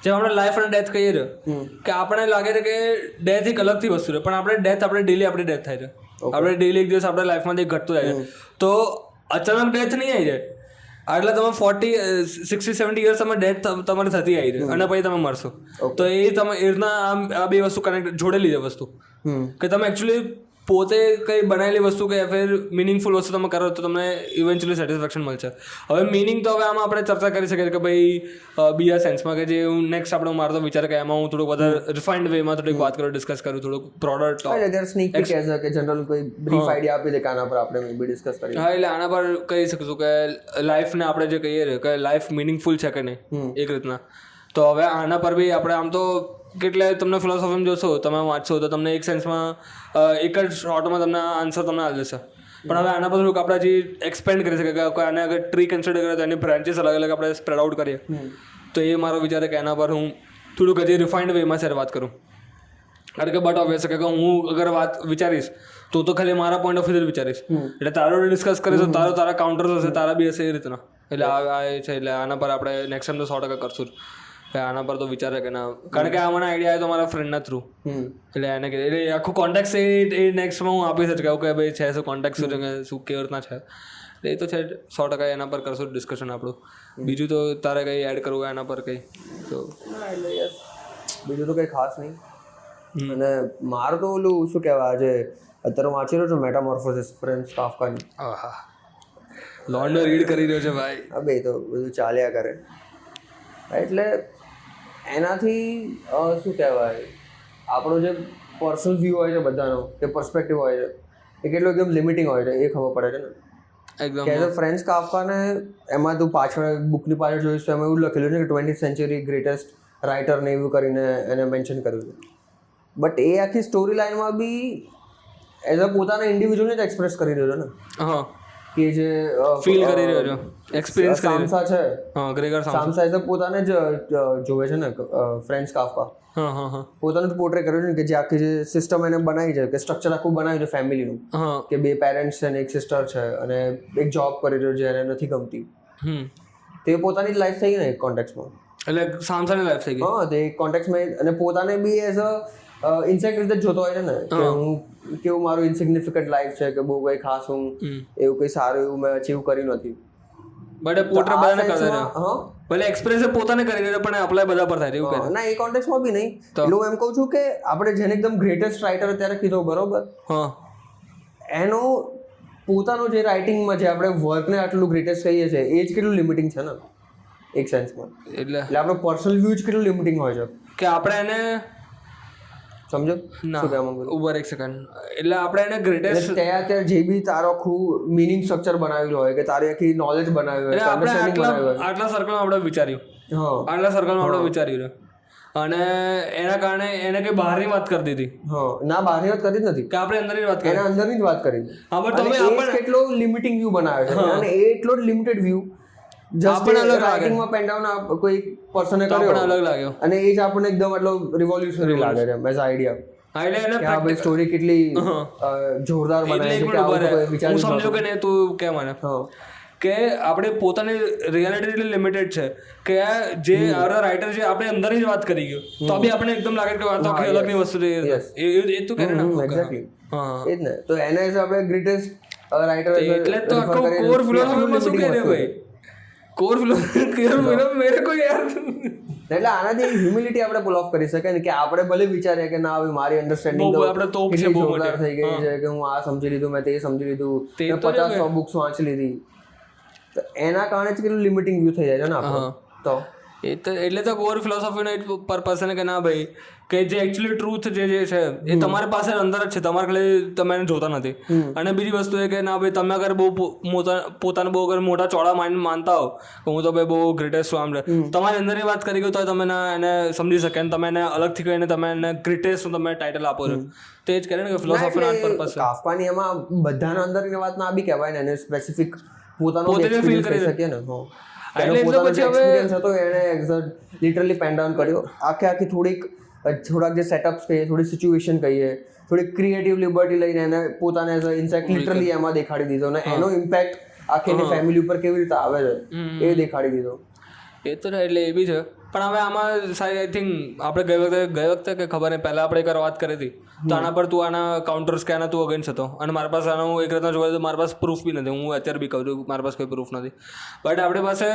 B: જેમ આપણે લાઈફ અને ડેથ કહીએ છીએ કે આપણને લાગે છે કે ડેથ એક અલગથી વસ્તુ છે, પણ આપણે ડેથ આપણે ડેથ થાય છે, આપણે ડેલી એક દિવસ આપણે લાઈફમાંથી ઘટતું જાય છે, તો અચાનક ડેથ નહીં આવી જાય, એટલે તમે 60-70 યર્સ તમે ડેથ તમારી થતી આવી છે અને પછી તમે મરશો. તો એ તમે એ રીતના આ બે વસ્તુ કનેક્ટ જોડેલી છે વસ્તુ કે તમે એકચ્યુઅલી પોતે કંઈ બનાવેલી વસ્તુ કે ફેર મિનિંગફુલ વસ્તુ તમે કરો તો તમને ઇવેન્ચ્યુઅલી સેટિસ્ફેક્શન મળશે. હવે મિનિંગ તો હવે આમાં આપણે ચર્ચા કરી શકીએ કે ભાઈ બીજા સેન્સમાં કે જે હું નેક્સ્ટ આપણે મારો તો વિચાર કે એમાં હું થોડુંક વધારે રિફાઇન્ડ વેમાં થોડીક વાત કરું, ડિસ્કસ કરું, થોડુંક પ્રોડર ટોક
A: કે જનરલ કોઈ બ્રીફ આઈડિયા આપી દે કે આના પર આપણે બી ડિસ્કસ કરીએ.
B: હા એટલે આના પર કહી શકીશું કે લાઈફને આપણે જે કહીએ કે લાઈફ મિનિંગફુલ છે કે નહીં એક રીતના. તો હવે આના પર બી આપણે આમ તો કેટલાય તમને ફિલોસોફીમાં જોશો તમે વાંચશો તો તમને એક સેન્સમાં એક જ શોર્ટમાં તમને આન્સર તમને આવી જશે, પણ હવે આના પર થોડુંક આપણે હજી એક્સપેન્ડ કરી શકીએ કે આને અગર ટ્રી કન્સિડર કરીએ તો એની બ્રાન્ચીસ અલગ અલગ આપણે સ્પ્રેડ આઉટ કરીએ. તો એ મારો વિચાર છે કે એના પર હું થોડુંક હજી રિફાઇન્ડ વેમાં સર વાત કરું, કારણ કે બટ ઓબ્વિયસ કે હું અગર વાત વિચારીશ તો ખાલી મારા પોઈન્ટ ઓફ વ્યૂ વિચારીશ, એટલે તારો ડિસ્કસ કરીશ તો તારા કાઉન્ટર્સ હશે, તારા બી હશે એ રીતના. એટલે આ છે, એટલે આના પર આપણે નેક્સ્ટ ટાઈમ તો 100% કરશું. આના પર તો વિચારે કે ના, કારણ કે આ મને આઈડિયા આવ્યો તો મારા ફ્રેન્ડના થ્રુ, એટલે એને એટલે આખું કોન્ટેક્ટ એ નેક્સ્ટમાં હું આપી શકું કે ભાઈ છે શું કોન્ટેક્ટ શું છે, શું કેવી રીતના છે, એ તો છે 100% એના પર કરશું ડિસ્કશન આપણું. બીજું તો તારે કંઈ એડ કરવું એના પર કંઈ તો
A: બીજું તો કંઈ ખાસ નહીં. અને મારું તો ઓલું શું કહેવાય, આજે અત્યારે વાંચી રહ્યો છું મેટામોર્ફોસિસ ફ્રેન્ચ કાફકાની.
B: લોન્ડો રીડ કરી રહ્યો છે ભાઈ.
A: હવે એ તો બધું ચાલ્યા કરે, એટલે એનાથી શું કહેવાય આપણો જે પર્સનલ વ્યૂ હોય છે બધાનો, કે પર્સપેક્ટિવ હોય છે એ કેટલો એકદમ લિમિટિંગ હોય છે એ ખબર પડે છે ને.
B: એકદમ
A: કે એઝ અ ફ્રેન્ચ કાફકાને એમાં તું પાછળ બુકની પાછળ જોઈશ તો એમાં એવું લખેલું છે કે 20th સેન્ચુરી ગ્રેટેસ્ટ રાઇટર ને એવું કરીને એને મેન્શન કર્યું છે. બટ એ આખી સ્ટોરી લાઈનમાં બી એઝ અ પોતાના ઇન્ડિવિજ્યુઅલને જ એક્સપ્રેસ કરી રહ્યો છે ને,
B: હા
A: કે જે
B: ફીલ કરી રહ્યો છો, એક્સપિરિયન્સ કરી
A: સામસા છે,
B: હા ગ્રેગર
A: સામસા એઝ અ પોતાને જ જોવે છે ને ફ્રેન્ચ કાફકા,
B: હા હા હા
A: પોતાનું જ પોર્ટ્રે કર્યું છે ને કે જે આખી જે સિસ્ટમ એને બનાવી છે, કે સ્ટ્રક્ચર આખું બનાવ્યું છે ફેમિલીનું,
B: હા
A: કે 2 પેરેન્ટ્સ છે ને એક સિસ્ટર છે અને એક જોબ કરી રહ્યો છે એને નથી ગમતી, તે પોતાની જ લાઈફ થઈ ને એક કોન્ટેક્સમાં,
B: એટલે સામસાની લાઈફ થઈ ગઈ.
A: હા તે એક કોન્ટેક્સમાં અને પોતાને બી એઝ અ ઇન્સેક્ટ રીતે જોતો હોય છે ને કે હું કેવું મારું ઇન્સિગ્નિફિકન્ટ લાઈફ છે, કે બહુ કંઈ ખાસ હું એવું કંઈ સારું એવું મેં અચીવ કર્યું નથી.
B: બટ પોર્ટ્રે બધાને કરે છે,
A: હા
B: ભલે એક્સપ્રેસ પોતાને કરી રહ્યા પણ અપ્લાય બધા પર થાય એવું કરે.
A: ના એ કોન્ટેક્સમાં બી નહીં, એટલે હું એમ કહું છું કે આપણે જેને એકદમ ગ્રેટેસ્ટ રાઇટર અત્યારે કીધો બરોબર,
B: હા
A: એનો પોતાનો જે રાઇટિંગમાં જે આપણે વર્કને આટલું ગ્રેટેસ્ટ કહીએ છીએ એ જ કેટલું લિમિટિંગ છે ને એક સેન્સમાં,
B: એટલે
A: આપણો પર્સનલ વ્યૂ જ કેટલું લિમિટિંગ હોય છે,
B: કે આપણે એને
A: સમજો
B: ના
A: શું કહેવા માંગુ છું?
B: ઉપર એક સેકન્ડ, એટલે આપણે એને ગ્રેટેસ્ટ
A: ત્યાં જે બી તારો આખું મિનિંગ સ્ટ્રક્ચર બનાવેલું હોય, કે તારી આખી નોલેજ બનાવ્યું હોય,
B: આપણે
A: અન્ડરસ્ટેન્ડિંગ બનાવ્યું હોય,
B: આટલા સર્કલમાં આપણે વિચાર્યું,
A: હા
B: આટલા સર્કલમાં આપણે વિચાર્યું અને એના કારણે એને કઈ બહારની વાત કરી દીધી,
A: હા ના બહારની વાત કરી જ નથી,
B: કે આપણે અંદરની વાત કરી,
A: એના અંદરની જ વાત કરી.
B: હા બટ તમે
A: એ
B: આપણે
A: કેટલો લિમિટિંગ વ્યૂ બનાવે છે અને એ એટલો જ લિમિટેડ વ્યૂ જસ્ટ રાઇટિંગમાં પેન ડાઉન કોઈ પર્સને કર્યો
B: અલગ લાગ્યો
A: અને એ જ આપણને એકદમ એટલો રિવોલ્યુશનરી લાગે છે એઝ આઈડિયા,
B: એટલે એને
A: કે આ ભાઈ સ્ટોરી કેટલી જોરદાર બનાવી છે કે આવું તો કોઈ વિચારી
B: હું સમજો કે નહીં તું કે મને કે આપણે પોતાની રિયાલિટી એટલી લિમિટેડ છે કે જે આપણા રાઇટર છે આપણે અંદરની જ વાત કરી ગયો તો બી આપણે એકદમ લાગે કે આ તો આખી અલગની વસ્તુ છે, એ તું કહે ને
A: એક્ઝેક્ટલી
B: હા
A: એ જ ને. તો એને આપણે ગ્રેટેસ્ટ રાઇટર
B: એટલે તો આખો કોર ફિલોસોફીમાં શું કહે રે ભાઈ, કોર ફિલોસોફી મેરે કોઈ યાર
A: એટલે આનાથી હ્યુમિલિટી આપણે પુલ ઓફ કરી શકીએ ને, કે આપણે ભલે વિચારીએ કે ના હવે મારી અન્ડરસ્ટેન્ડિંગ તો
B: આપણે તો
A: કેટલી જોરદાર થઈ ગઈ છે કે હું આ સમજી લીધું, મેં તે સમજી લીધું, મેં 50-100 બુક્સ વાંચી લીધી, તો એના કારણે જ કેટલું લિમિટિંગ વ્યૂ થઈ જાય છે ને આપણું. તો
B: એ તો એટલે તો કોર ફિલોસોફીનો એક પર્પસ છે કે ના ભાઈ કે જે એકચ્યુઅલી ટ્રુથ જે છે એ તમારી પાસે અંદર જ છે, તમારે ખાલી તમે એને જોતા નથી. અને બીજી વસ્તુ એ કે ના ભાઈ તમે અગર બહુ પોતાને બહુ અગર મોટા ચોળા માઇન્ડ માનતા હો કે હું તો ભાઈ બહુ ગ્રેટેસ્ટ છું આમ છે, તમારી અંદરની વાત કરી ગયો તો તમે એને સમજી શકે અને તમે એને અલગથી કહીને તમે એને ગ્રેટેસ્ટ તમે ટાઇટલ આપો છો, તો એ જ કરે ને કે ફિલોસોફીનો પર્પસ છે.
A: કાફકાની એમાં બધાના અંદરની વાત ના બી કહેવાય ને, એને સ્પેસિફિક પોતાનો
B: ફીલ કરી
A: શકીએ ને, એનો પોતાનો એક્સપિરિયન્સ હતો એને એક્ઝેક્ટ લિટરલી પેન ડાઉન કર્યો, આખી થોડાક જે સેટઅપ્સ કહીએ, થોડી સિચ્યુએશન કહીએ, થોડી ક્રિએટિવ લિબર્ટી લઈને એને પોતાને એઝ અ ઇન્સેક્ટ લિટરલી એમાં દેખાડી દીધો અને એનો ઇમ્પેક્ટ આખી એની ફેમિલી ઉપર કેવી રીતે આવે છે એ દેખાડી દીધો.
B: એ તો એટલે એ બી છે પણ હવે આમાં સારી આઈ થિંક આપણે ગઈ વખતે કે ખબર નહીં પહેલાં આપણે એકવાર વાત કરી હતી તો આના પર તું આના કાઉન્ટર્સ કે આના તું અગેન્સ્ટ હતો અને મારી પાસે આનો એક રીતના જોવા તો મારી પાસે પ્રૂફ બી નથી, હું અત્યારે બી કહું છું મારી પાસે કોઈ પ્રૂફ નથી. બટ આપણી પાસે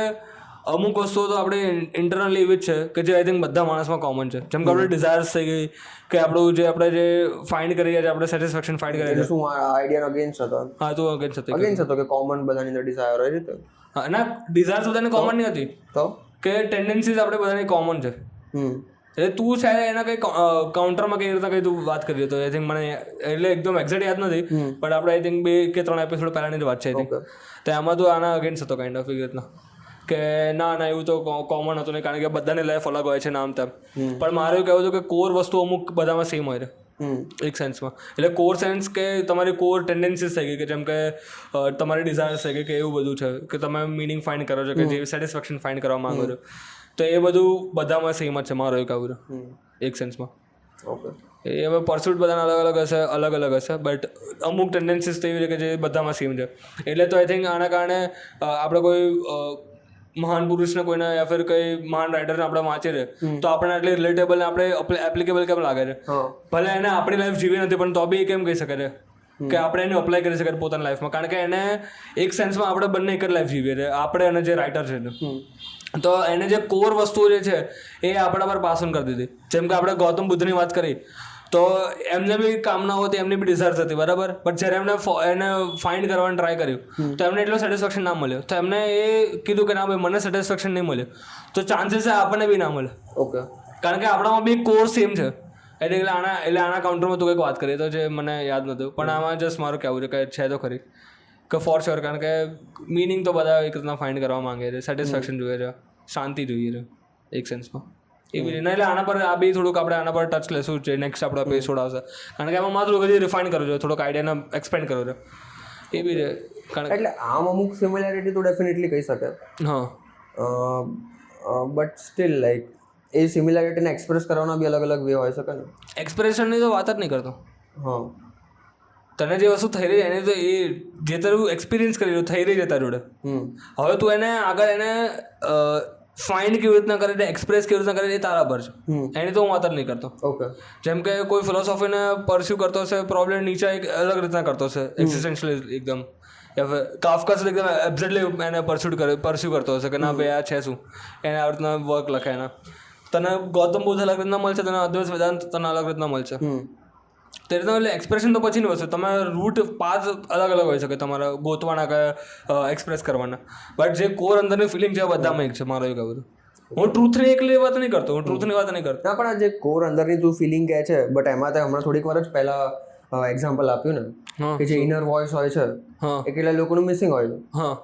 B: અમુક વસ્તુઓ તો આપણે ઇન્ટરનલી એવી જ છે કે જે આઈ થિંક બધા માણસમાં કોમન છે, જેમ કે આપણે ડિઝાયર્સ થઈ ગઈ કે આપણું જે આપણે જે ફાઇન્ડ કરીએ છીએ આપણે સેટિસ્ફેક્શન ફાઇન્ડ કરીએ છીએ.
A: શું આઈડિયાનો અગેન્સ્ટ હતો?
B: હા તું અગેન્સ્ટ
A: હતો કે કોમન બધાની અંદર ડિઝાયર હોય રીતે?
B: હા ના ડિઝાયર્સ બધાને કોમન નહીં હતી
A: તો
B: કે ટેન્ડન્સીઝ આપણે બધાની કોમન છે. એટલે તું છે એના કંઈ કાઉન્ટરમાં કઈ રીતના કંઈ તું વાત કરી તો આઈ થિંક મને એટલે એકદમ એક્ઝેક્ટ યાદ નથી પણ આપણે આઈ થિંક 2 કે 3 એપિસોડ પહેલાંની જ વાત છે આઈ થિંક, તો એમાં તું આના અગેન્સ્ટ હતો કાઇન્ડ ઓફ એ રીતના કે ના એવું તો કોમન હતું નહીં કારણ કે બધાની લાઈફ અલગ હોય છે નામ તેમ, પણ મારે એવું કહેવું હતું કે કોર વસ્તુ અમુક બધામાં સેમ હોય છે એક સેન્સમાં. એટલે કોર સેન્સ કે તમારી કોર ટેન્ડન્સીસ થઈ ગઈ કે જેમ કે તમારી ડિઝાયર્સ થઈ ગઈ કે એવું બધું છે કે તમે મિનિંગ ફાઇન્ડ કરો છો કે જે સેટિસ્ફેક્શન ફાઇન્ડ કરવા માંગો છો, તો એ બધું બધામાં સેમ જ છે મારો એક આવું એક સેન્સમાં.
A: ઓકે
B: એ હવે પરસ્યુટ બધાના અલગ અલગ હશે બટ અમુક ટેન્ડન્સીસ તો એવી છે કે જે બધામાં સેમ છે. એટલે તો આઈ થિંક આના કારણે આપણે કોઈ મહાન પુરુષને કોઈને યા ફિર કોઈ મહાન રાઇટરને આપણે વાંચીએ છે તો આપણે આટલી રિલેટેબલ ને આપણે એપ્લિકેબલ કેમ લાગે છે, ભલે એને આપણી લાઈફ જીવી નથી પણ તો બી કેમ કહી શકે છે કે આપણે એને અપ્લાય કરી શકીએ પોતાની લાઈફમાં, કારણ કે એને એક સેન્સમાં આપણે બંને એક જ લાઈફ જીવીએ છીએ આપણે અને જે રાઇટર છે, તો એને જે કોર વસ્તુઓ જે છે એ આપણા પર પાસ ઓન કરી દીધી. જેમ કે આપણે ગૌતમ બુદ્ધની વાત કરી તો એમને બી કામના હોતી, એમની બી ડિઝાયર્સ હતી બરાબર, બટ જ્યારે એને ફાઇન્ડ કરવાનું ટ્રાય કર્યું તો એમને એટલો સેટિસ્ફેક્શન ના મળ્યો, તો એમને એ કીધું કે ના ભાઈ મને સેટિસ્ફેક્શન નહીં મળ્યું, તો ચાન્સીસ આપણને બી ના મળે.
A: ઓકે
B: કારણ કે આપણામાં બી કોર સેમ છે. એટલે આના કાઉન્ટરમાં તું કંઈક વાત કરીએ તો જે મને યાદ નહોતું પણ આમાં જસ્ટ મારું કહેવું છે કે છે તો ખરી કે ફોર શ્યોર, કારણ કે મિનિંગ તો બધા એક રીતના ફાઇન્ડ કરવા માંગે છે, સેટિસ્ફેક્શન જોઈએ છે, શાંતિ જોઈએ છે એક સેન્સમાં. એવી રીતે એટલે આના પર આ બી થોડુંક આપણે આના પર ટચ લેશું જે નેક્સ્ટ આપણો એપિસોડ આવશે, કારણ કે એમાં માત્ર હજી રિફાઇન કરવું છે, થોડોક આઈડિયાને એક્સપેન્ડ કરવો છે. એ બી છે
A: એટલે આમ અમુક સિમિલારિટી તો ડેફિનેટલી કહી શકે.
B: હા,
A: બટ સ્ટીલ લાઈક એ સિમિલારિટીને એક્સપ્રેસ કરવાના બી અલગ અલગ વે હોઈ શકે ને.
B: એક્સપ્રેશનની તો વાત જ નહીં કરતો.
A: હા,
B: તને જે વસ્તુ થઈ રહી છે એને તો એ જે તારું એક્સપિરિયન્સ કરી રહ્યું થઈ રહી છે તારી જોડે, હવે તું એને આગળ એને ફાઇન્ડ કેવી રીતના કરે છે, એક્સપ્રેસ કેવી રીતના કરે છે એ તારા પર છે, એની તો હું વાત જ નહીં કરતો.
A: ઓકે.
B: જેમ કે કોઈ ફિલોસોફીને પરસ્યુ કરતો હશે, પ્રોબ્લેમ નીચે એક અલગ રીતના કરતો હશે, એક્ઝિસ્ટન્શિયલ એકદમ, કાફકા એકદમ એબ્સેટલી એને પરસ્યુ કરતો હશે કે ના ભાઈ આ છે શું, એને આ રીતના વર્ક લખે એના. તને ગૌતમ બુદ્ધ અલગ રીતના મળશે, તને અદ્વૈત વેદાંત તને અલગ રીતના મળશે. તે રીતના એટલે એક્સપ્રેશન તો પછીની વસ્તુ, તમારા રૂટ પાથ અલગ અલગ હોય શકે તમારા ગોતવાના કે એક્સપ્રેસ કરવાના, બટ જે કોર અંદરની ફિલિંગ છે બધામાં એક છે. મારો એવું કહેવું, હું ટ્રુથની એકલી વાત નહીં કરતો, હું ટ્રુથની વાત નહીં કરતો.
A: ના, પણ આ જે કોર અંદરની તું ફિલિંગ કહે છે, બટ એમાં તો હમણાં થોડીક વાર જ પહેલા એક્ઝામ્પલ આપ્યું ને કે જે ઇનર વોઇસ હોય છે એ કેટલા લોકોનું મિસિંગ હોય છે.
B: હા,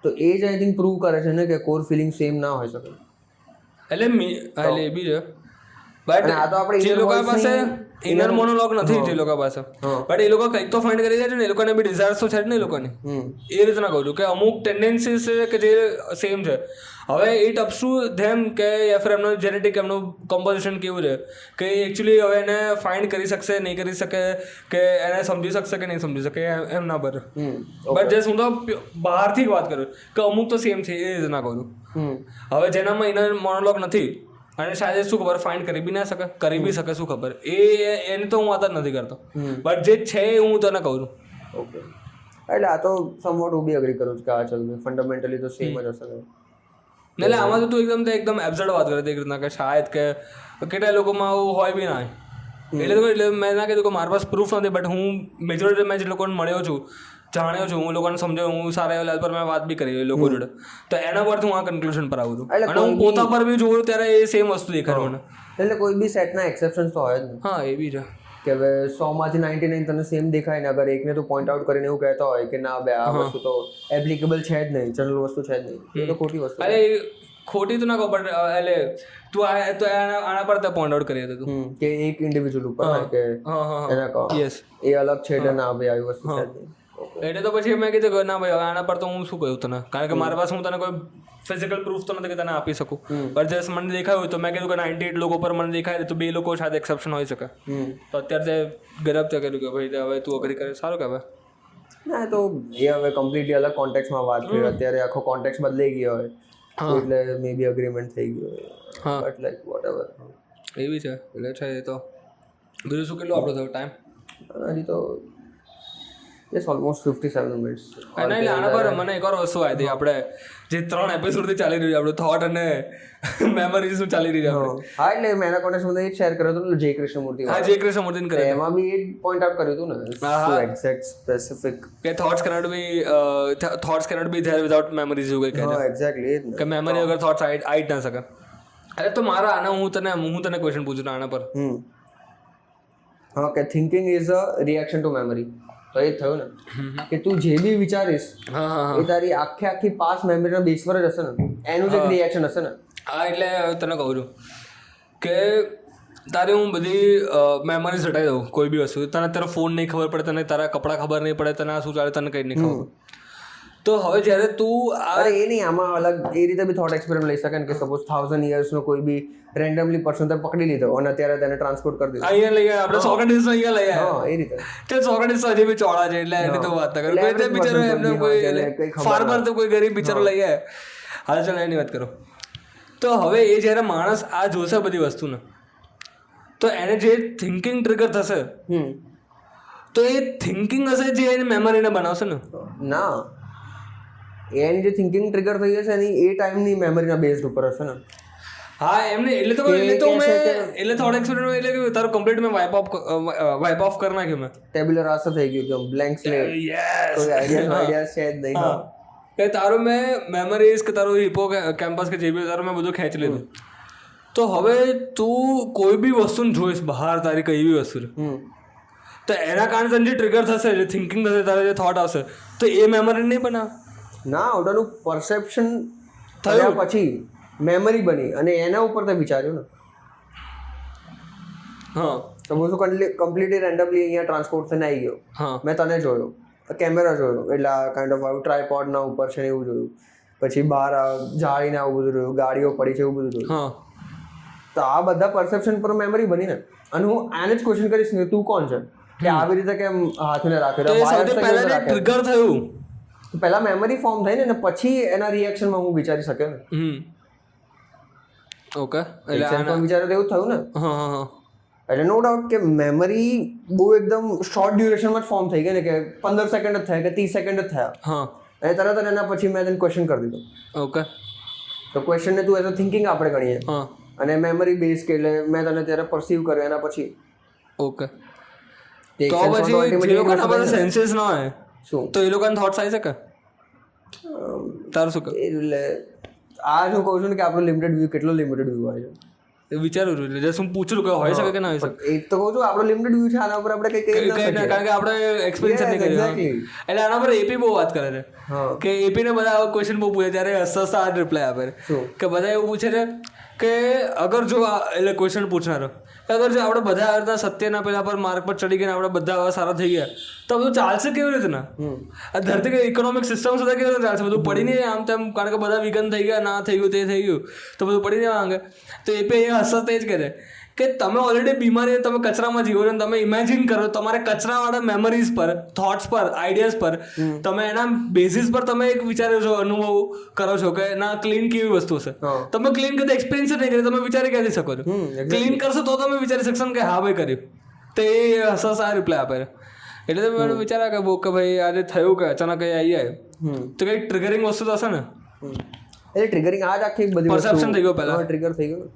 A: તો એ જ આઈ થિંક પ્રૂવ કરે છે ને કે કોર ફિલિંગ સેમ ના હોઈ શકે.
B: એટલે એ બી છે, બટ
A: આ તો આપણે
B: જે લોકો પાસે ઇનર મોનોલોગ નથી, જે લોકો પાસે, બટ એ લોકો કંઈક તો ફાઇન્ડ કરી જાય છે ને, એ લોકોને બી ડિઝાયર્સ તો છે જ ને એ લોકોની. એ રીતના કહું છું કે અમુક ટેન્ડન્સીસ છે કે જે સેમ છે. હવે ઇટ અપ્સ ટુ ધેમ કે યા ફિર એમનું જેનેટિક, એમનું કમ્પોઝિશન કેવું છે, કે એકચ્યુઅલી હવે એને ફાઇન્ડ કરી શકશે, નહીં કરી શકે, કે એને સમજી શકશે કે નહીં સમજી શકે, એમ ના બને. બટ જે હું તો બહારથી જ વાત કરું કે અમુક તો સેમ છે, એ રીતના કહું છું. હવે જેનામાં ઇનર મોનોલોગ નથી અને શાયદ શું ખબર ફાઇન્ડ કરી બી ના શકે, કરી બી શકે, શું ખબર, એની તો હું વાત જ નથી કરતો, બટ જે છે એ હું તને કહું છું.
A: ઓકે. એટલે આ તો સમવોટ હું બી અગ્રી કરું છું કે આ ચાલ ફંડામેન્ટલી તો સેમ જ હશે.
B: એટલે આમાં તો તું એકદમ એબ્સર્ડ વાત કરે એક રીતના કે શાયદ કે કેટલા લોકોમાં આવું હોય બી ના. એટલે મેં ના કીધું કે મારી પાસે પ્રૂફ નથી, બટ હું મેજોરિટી મેં જે લોકોને મળ્યો છું, જાણ્યો છું, હું લોકોને સમજાવ્યું, હું સારા એવા લેવલ પર મેં વાત બી કરી લોકો જોડે, તો એના પરથી હું આ કન્ક્લુઝન પર આવું છું. અને હું પોતા પર બી જોયું ત્યારે એ સેમ વસ્તુ દેખાય મને.
A: એટલે કોઈ બી સેટના એક્સેપ્શન્સ તો હોય જ નહીં.
B: હા, એ બી છે
A: કે હવે 100માંથી 99 તને સેમ દેખાય ને, અગર એકને તું પોઈન્ટ આઉટ કરીને એવું કહેતો હોય કે ના બે આ વસ્તુ તો એપ્લિકેબલ છે જ નહીં, જનરલ વસ્તુ છે જ નહીં, એ તો ખોટી વસ્તુ.
B: અરે ખોટી તો ના કહો, બટ એટલે તું આના પર તે પોઈન્ટ આઉટ કરી હતું
A: કે એક ઇન્ડિવિજ્યુઅલ ઉપર કે એના કહો એ અલગ છે એટલે ના ભાઈ આવી વસ્તુ છે જ નહીં.
B: એટલે તો પછી મેં કીધું કે ના ભાઈ હવે આના પર તો હું શું કહ્યું તને, કારણ કે મારા પાસે હું તને કોઈ ફિઝિકલ પ્રૂફ તો નથી કે તને આપી શકું, પણ જે મને દેખાયું હોય તો મેં કીધું કે 98 લોકો પર મને દેખાય તો 2 લોકો સાથે એક્સેપ્શન હોઈ શકે. તો અત્યારે ગરબ તે કર્યું કે ભાઈ હવે તું અગ્રી કરે, સારું કે હવે
A: ના, તો એ હવે કમ્પ્લીટલી અલગ કોન્ટેક્સમાં વાત કરી, અત્યારે આખો કોન્ટેક્સ બદલાઈ ગયો હોય એટલે મે બી અગ્રીમેન્ટ થઈ ગયો હોય. હા, બટ લાઈક વોટએવર
B: એવી છે. એટલે છે એ તો. બીજું શું કેટલું આપણો થયો ટાઈમ?
A: હજી તો યસ ઓલમોસ્ટ 57 મિનિટ્સ.
B: અને એટલે આના પર મને એક વાર વસ્તુ આવી હતી, આપણે જે 3 એપિસોડથી ચાલી રહ્યું છે આપણું થોટ અને મેમરીઝ નું ચાલી રહ્યું છે.
A: હા, એટલે મેં એના કોન્ટેક્સમાં એ શેર કર્યો હતો જય કૃષ્ણમૂર્તિ.
B: હા, જય કૃષ્ણમૂર્તિને કર્યો, એમાં
A: બી એ પોઈન્ટ આઉટ કર્યું હતું ને સો એક્ઝેક્ટ સ્પેસિફિક
B: કે thoughts cannot B there without memories એવું કંઈ કહે.
A: હા, એક્ઝેક્ટલી એ જ
B: કે મેમરી વગર થોટ્સ આવી જ ના શકે. અરે તો મારા આના હું તને ક્વેશ્ચન પૂછું છું આના પર.
A: હા, કે thinking is a reaction to memory. તો એ થયું ને કે તું જે બી વિચારીશ એ તારી આખી પાસ મેમરીના બેઝ પર જ હશે ને, એનું જ એક રિએક્શન હશે ને.
B: હા, એટલે તને કહું છું કે તારે હું બધી મેમરીઝ હટાવી દઉં કોઈ બી વસ્તુ, તને તારો ફોન નહીં ખબર પડે, તને તારા કપડાં ખબર નહીં પડે, તને આ શું ચાલે તને કંઈ નહીં ખબર. તો હવે જ્યારે તું
A: અરે એ નહીં, આમાં અલગ એ રીતે બી થોટ એક્સપેરિમેન્ટ લઈ શકે ને કે સપોઝ 1000 યર્સનો કોઈ બી રેન્ડમલી પર્સન તે પકડી લીધો અને અત્યારે તેને ટ્રાન્સપોર્ટ કરી દીધો
B: અહીંયા લઈ ગયા આપણે સોક્રેટિસ અહીંયા લઈ આવ્યા.
A: હા, એ રીતે
B: તે સોક્રેટિસ હજી બી ચોળા છે એટલે એની તો વાત કરું. કોઈ તે બિચારો એમને કોઈ ફાર્મર તો કોઈ ગરીબ બિચારો લઈ આવ્યા. હાલ ચાલ એની વાત કરો. તો હવે એ જ્યારે માણસ આ જોશે બધી વસ્તુને, તો એને જે થિંકિંગ ટ્રિગર થશે, તો એ થિંકિંગ હશે જે એની મેમરીને બનાવશે ને.
A: ના, એની જે થિંકિંગ ટ્રિગર થઈ જશે એની એ ટાઈમની મેમરીના બેઝ ઉપર હશે ને.
B: હા, એમને એટલે તો મેં થોડો એક્સપેરિમેન્ટ એટલે કે તારો કમ્પ્લીટ મેં વાઇપ ઓફ કરી નાખ્યું. મેં
A: ટેબ્યુલર રાસ્તા થઈ ગયું એકદમ બ્લેન્ક સ્લેટ. કોઈ આઈડિયા છે જ નહીં. હા,
B: કે તારું મેં મેમરીઝ કે તારું હિપો કેમ્પસ કે જે બી તારું મેં બધું ખેંચી લીધું. તો હવે તું કોઈ બી વસ્તુને જોઈશ બહાર તારી કઈ બી વસ્તુ, તો એના કારણે તને જે ટ્રિગર થશે, જે થિંકિંગ થશે, તારે જે થોટ આવશે, તો એ મેમરી નહીં બનાવે.
A: ના, ઓટાનું પરસેપ્શન થયા પછી મેમરી બની અને એના ઉપર તે વિચાર્યું ને.
B: હા,
A: તો હું શું કમ્પ્લીટલી રેન્ડમલી અહીંયા ટ્રાન્સપોર્ટ થઈને આવી ગયો.
B: હા,
A: મેં તને જોયો, કેમેરા જોયો, એટલે આ કાઇન્ડ ઓફ આવું ટ્રાયપોડના ઉપર છે ને એવું જોયું, પછી બહાર જાળીને આવું બધું જોયું, ગાડીઓ પડી છે એવું બધું જોયું.
B: હા,
A: તો આ બધા પરસેપ્શન પર મેમરી બની ને. અને હું આને જ ક્વેશ્ચન કરીશ ને, તું કોણ છે કે આવી રીતે કેમ હાથને રાખ્યો,
B: ટ્રિગર થયું,
A: પહેલા મેમરી ફોર્મ થઈ ને પછી એના રિએક્શનમાં હું વિચારી શકે ને.
B: ઓકે,
A: એટલે વિચારે એવું થયું ને.
B: હા, હા,
A: એટલે નો ડાઉટ કે મેમરી બહુ એકદમ શોર્ટ ડ્યુરેશનમાં જ ફોર્મ થઈ ગઈ ને, કે 15 સેકન્ડ જ થયા કે 30 સેકન્ડ જ થયા.
B: હા,
A: અને તરત એના પછી મેં તને ક્વેશ્ચન કરી દીધો.
B: ઓકે,
A: તો ક્વેશ્ચનને તું એઝ અ થિંકિંગ આપણે ગણીએ.
B: હા,
A: અને મેમરી બેઝ કે એટલે મેં તને ત્યારે પરસીવ કર્યો એના પછી.
B: ઓકે, તો પછી જે લોકોના બધા સેન્સીસ ના હોય
A: શું
B: તો એ લોકોને થોટ્સ આવી શકે? તારું શું કહે?
A: એટલે આ હું કહું છું ને કે આપણો લિમિટેડ વ્યૂ, કેટલો લિમિટેડ વ્યૂ આવે છે
B: એ વિચારું છું. એટલે શું પૂછું કે હોય શકે કે ના હોય શકે?
A: એ તો કહું છું આપણો લિમિટેડ વ્યૂ છે, આના ઉપર આપણે કંઈ કહી નથી શકીએ
B: કારણ કે આપણે એક્સપિરિયન્સ નથી કર્યો. એટલે આના પર એપી બહુ વાત કરે છે કે એપી ને બધા ક્વેશ્ચન બહુ પૂછે ત્યારે હસતા આ રિપ્લાય આપે કે બધા એવું પૂછે છે કે અગર જો એટલે ક્વેશ્ચન પૂછનારો અગર જો આપણે બધા આવતા સત્યના પેલા પર માર્ક પર ચડી ગયા, આપણે બધા આવા સારા થઈ ગયા, તો બધું ચાલશે કેવી રીતે? ના, આ ધરતી કે ઇકોનોમિક સિસ્ટમ સુધી કેવી રીતે ચાલશે? બધું પડી નહીં આમ તેમ, કારણ કે બધા વિઘન થઈ ગયા, ના થઈ ગયું તે થઈ ગયું, તો બધું પડી નહીં માંગે. તો એ હસતા તે જ કરે કે તમે ઓલરેડી બીમારી, તમે કચરામાં જીવો છો, તમે ઇમેજિન કરો તમારે કચરાવાળા મેમરીઝ પર, થોટ્સ પર, આઈડિયાઝ પર, તમે એના બેઝિસ પર તમે એક વિચારો છો, અનુભવ કરો છો કે ના ક્લીન કેવી વસ્તુ છે. તમે ક્લીન કદી એક્સપિરિયન્સ નહીં કરી, તમે વિચારી ક્યાંથી શકો છો? ક્લીન કરશો તો તમે વિચારી શકશો કે હા ભાઈ કર્યું. તો એ હસસ આ રિપ્લાય આપે. એટલે તમે મને વિચારા કે કે ભાઈ આજે થયું કે અચાનક આવી જાય તો કંઈક ટ્રિગરિંગ વસ્તુ તો હશે ને.
A: એટલે ટ્રિગરિંગ આ જ આખી બધી
B: પરસેપ્શન થઈ ગયો, પહેલા
A: ટ્રિગર થઈ ગયું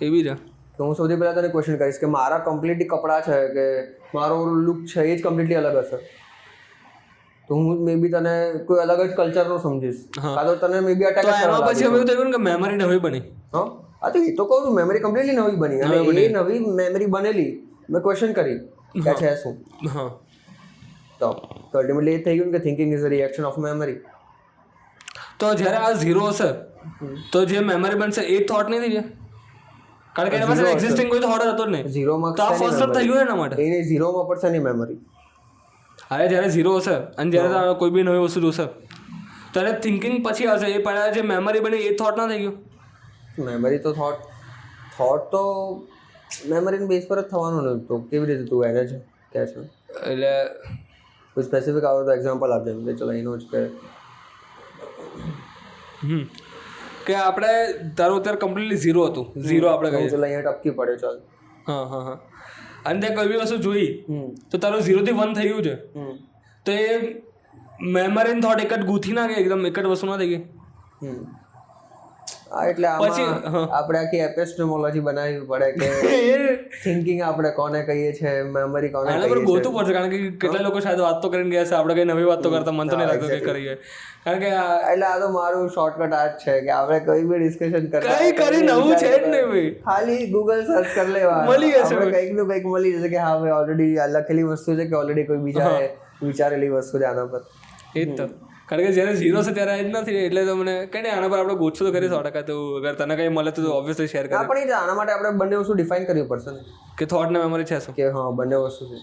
B: એવી છે.
A: તો હું સૌથી પહેલાં તને ક્વેશ્ચન કરીશ કે મારા કમ્પ્લીટલી કપડાં છે કે મારો લુક છે એ જ કમ્પ્લીટલી અલગ હશે, તો હું મે બી તને કોઈ અલગ જ કલ્ચરનો સમજીશ, કાં તો તને મે બી અટેક કરવા લાગીશ.
B: પછી એવું થયું કે મેમરી નવી બની.
A: હા, તો એ તો કહું છું મેમરી કમ્પ્લીટલી નવી બની, અને એ નવી મેમરી બનેલી મેં ક્વેશ્ચન કરી કે છે શું. તો અલ્ટિમેટલી એ થઈ ગયું કે thinking is a reaction of memory.
B: તો જ્યારે આ ઝીરો હશે તો જે મેમરી બનશે એ થોટ નહીં થઈ જાય, કારણ કે એના પાસે એક્ઝિસ્ટિંગ કોઈ થોટ હતો જ નહીં.
A: ઝીરોમાં
B: તો આ ફર્સ્ટ થઈ ગયું એના માટે.
A: એને ઝીરોમાં પડશે નહીં મેમરી.
B: અરે જ્યારે ઝીરો હશે અને જ્યારે કોઈ બી નવી વસ્તુ જોશે ત્યારે થિંકિંગ પછી આવશે. એ પહેલા જે મેમરી બની એ થોટ ના થઈ ગયું.
A: મેમરી તો થોટ તો મેમરીની બેઝ પર જ થવાનું ને. તો કેવી રીતે તું એને છે કહે છે?
B: એટલે
A: કોઈ સ્પેસિફિક આવે તો એક્ઝામ્પલ આપજે. કે ચલો એનો જ
B: કે આપણે તારું અત્યારે કમ્પ્લીટલી ઝીરો હતું, ઝીરો આપણે કહીએ
A: ચલો અહીંયા ટપકી પડે ચાલ.
B: હા હા હા, અને ત્યાં કોઈ બી વસ્તુ જોઈ તો તારું 0 થી 1 થઈ ગયું છે, તો એ મેમરી થોટ એક જ ગૂંથી ના ગઈ, એકદમ એક જ વસ્તુ ના થઈ ગઈ.
A: હા, એટલે પછી આપણે આખી એપિસ્ટેમોલોજી બનાવવી પડે કે થિંકિંગ આપણે કોને કહીએ છીએ, મેમરી કોને કહીએ છીએ.
B: ગોતવું પડશે, કારણ કે કેટલા લોકો શાયદ વાત તો કરીને ગયા છે, આપણે કઈ નવી વાત તો કરતા મન તો નહીં લાગતું કે કરીએ. કારણ કે એટલે
A: આ તો મારું શોર્ટકટ આ જ છે કે આપણે કોઈ બી ડિસ્કશન કરતા
B: કઈ કરી નવું છે જ નહીં ભાઈ,
A: ખાલી ગૂગલ સર્ચ કરી લેવા,
B: મળી જશે,
A: કંઈક નું કંઈક મળી જશે કે હા ભાઈ ઓલરેડી આ લખેલી વસ્તુ છે કે ઓલરેડી કોઈ બીજાએ વિચારેલી વસ્તુ છે આના પર.
B: એ જ તો, કારણ કે જ્યારે ઝીરો છે ત્યારે જ નથી, એટલે તો મને કઈ નહીં, આના પર આપણે ગોતશું તો કરી 100%. તો અગર તને કંઈ મળે તો ઓબ્વિયસલી શેર કરે.
A: પણ આના માટે આપણે બંને વસ્તુ ડિફાઇન કરવી પડશે ને,
B: કે થોટ ને મેમરી છે શું,
A: કે હા બંને વસ્તુ છે,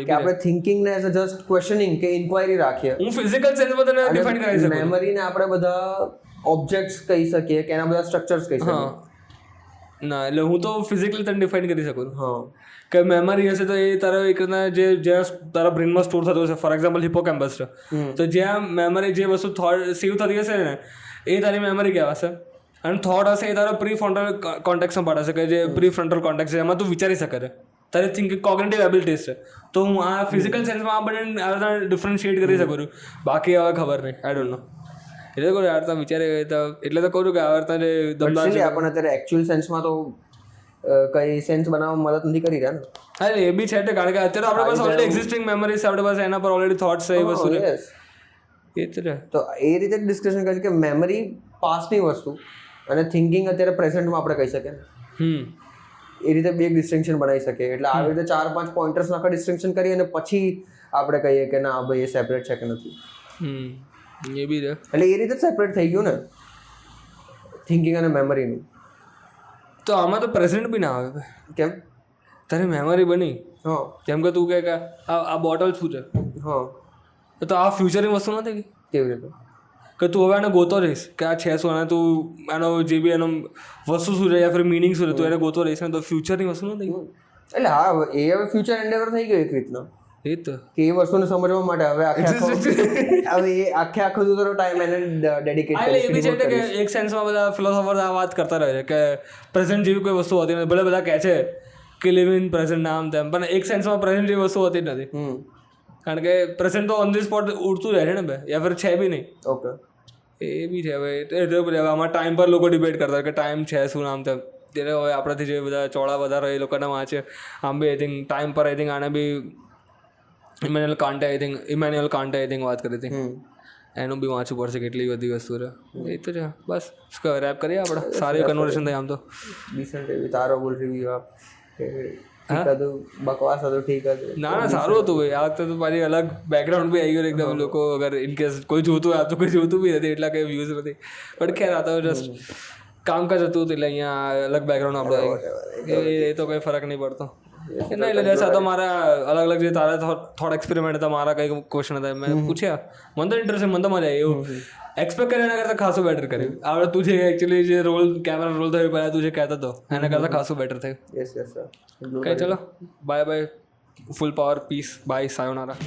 A: કે આપણે થિંકિંગ ને એઝ અ જસ્ટ ક્વેશ્ચનિંગ કે ઇન્ક્વાયરી રાખીએ.
B: હું ફિઝિકલ સેન્સમાં તને ડિફાઇન કરી શકું.
A: મેમરીને આપણે બધા ઓબ્જેક્ટ્સ કહી શકીએ કે એના બધા સ્ટ્રક્ચર્સ કહી શકીએ.
B: ના, એટલે હું તો ફિઝિકલી તને ડિફાઇન કરી શકું.
A: હા,
B: કે મેમરી હશે તો એ તારા એક જે જ્યાં તારા બ્રેનમાં સ્ટોર થતો હશે, ફોર એક્ઝામ્પલ હિપોકેમ્પસ છે, તો જ્યાં મેમરી જે વસ્તુ થોટ સેવ થતી હશે ને એ તારી મેમરી કહેવાશે. અને થોટ હશે એ તારો પ્રી ફ્રન્ટલ કોન્ટેક્સમાં પાડે છે, કે જે પ્રી ફ્રન્ટલ કોન્ટેક્સ છે એમાં તું વિચારી શકે છે, તારી થિંકિંગ કોગ્નિટિવ એબિલિટીઝ છે. તો હું આ ફિઝિકલ સેન્સમાં આ બંને આ બધા ડિફરન્શિએટ કરી શકું છું. બાકી હવે ખબર નહીં, આઈ ડોન્ટ નો. એટલે કહું યાર તમે વિચારે એટલે તો કહું છું કે આ વાર્તા જે
A: આપણને અત્યારે એકચ્યુઅલ સેન્સમાં તો કઈ સેન્સ બનાવવામાં મદદ નથી કરી રહ્યા ને.
B: હા, એ બી છે, કારણ કે અત્યારે આપણી પાસે ઓલરેડી એક્ઝિસ્ટિંગ મેમરીઝ છે, આપણી પાસે એના પર ઓલરેડી થોટ્સ છે, એ વસ્તુ છે. એ જ
A: તો એ રીતે ડિસ્કશન કરી કે મેમરી પાસ્ટની વસ્તુ અને થિંકિંગ અત્યારે પ્રેઝન્ટમાં આપણે કહી શકીએ ને. એ રીતે બે ડિસ્ટિંક્શન બનાવી શકીએ. એટલે આવી રીતે 4-5 પોઈન્ટર્સ આખા ડિસ્ટિંક્શન કરી અને પછી આપણે કહીએ કે ના ભાઈ એ સેપરેટ છે કે નથી.
B: એ બી છે.
A: એટલે એ રીતે સેપરેટ થઈ ગયું ને થિંકિંગ અને મેમરીનું.
B: તો આમાં તો પ્રેઝન્ટ બી ના આવે.
A: કેમ?
B: તારી મેમરી બની,
A: હા,
B: જેમ કે તું કે આ બોટલ શું છે,
A: હા,
B: તો આ ફ્યુચરની વસ્તુ નથી.
A: કેવી રીતે
B: કે તું હવે એને ગોતો રહીશ કે આ છે શું, અને તું એનો જે બી એનો વસ્તુ શું છે યા ફિર મિનિંગ શું છે, તું એને ગોતો રહીશ ને, તો ફ્યુચરની વસ્તુ નથી.
A: એટલે હા, એ હવે ફ્યુચર એન્ડેવર થઈ ગયો એક રીતના.
B: એ તો
A: કે એ વસ્તુને સમજવા માટે હવે આખો તારો ટાઈમ એને ડેડિકેટ
B: એટલે એ બી છે કે એક સેન્સમાં બધા ફિલોસોફર આ વાત કરતા રહે છે કે પ્રેઝન્ટ જેવી કોઈ વસ્તુ હોતી નથી. ભલે બધા કહે છે કે લિવ ઇન પ્રેઝન્ટ નામ તેમ, પણ એક સેન્સમાં પ્રેઝન્ટ જેવી વસ્તુ હોતી જ નથી. કારણ કે પ્રેઝન્ટ તો ઓન ધી સ્પોટ ઉડતું રહે છે ને બે, યા ફિર છે બી નહીં.
A: ઓકે,
B: એ બી છે. હવે આમાં ટાઈમ પર લોકો ડિબેટ કરતા કે ટાઈમ છે શું નામ તેમ. ત્યારે હવે આપણાથી જે બધા ચોળા વધારે એ લોકોના વાંચે, આમ બી આઈ થિંક ટાઈમ પર આઈ થિંક આને બી ઇમેન્યુઅલ કાન્ટે આઈ થિંક વાત કરી હતી. એનું બી વાંચવું પડશે કેટલી બધી વસ્તુ છે. એ તો છે. બસ રેપ કરીએ આપણે. સારી કન્વર્સેશન થઈ આમ તો.
A: ડિસન્ટ એવી. તારો બોલ રિવ્યુ આપ. ઠીક હતું, બકવાસ હતું, ઠીક હતું.
B: ના સારું હતું ભાઈ. આ વખતે તો મારી અલગ બેકગ્રાઉન્ડ બી આવી ગયું એકદમ. લોકો અગર ઇનકેસ કોઈ જોતું હોય, આ તો કોઈ જોતું બી નથી, એટલા કંઈ વ્યૂઝ નથી. બટ ખેર આ તો જસ્ટ કામકાજ હતું એટલે અહીંયા અલગ બેકગ્રાઉન્ડ આપણે એ તો કંઈ ફરક નહીં પડતો. નહીં એટલે જૈસા તો મારા અલગ અલગ જે તારા થોડા એક્સપેરિમેન્ટ હતા, મારા કંઈક ક્વેશ્ચન હતા, મેં પૂછ્યા. મને તો ઇન્ટરેસ્ટ, મને તો મજા આવી. એવું એક્સપેક્ટ કરે એના કરતાં ખાસું બેટર કર્યું. આપણે તું જે એકચ્યુઅલી જે રોલ કેમેરા રોલ થયો પહેલાં તું જે કહેતો હતો એના કરતાં ખાસું બેટર થયું.
A: Yes yes sir.
B: કંઈ ચલો, bye bye, full power, peace, bye, સાયોનારા.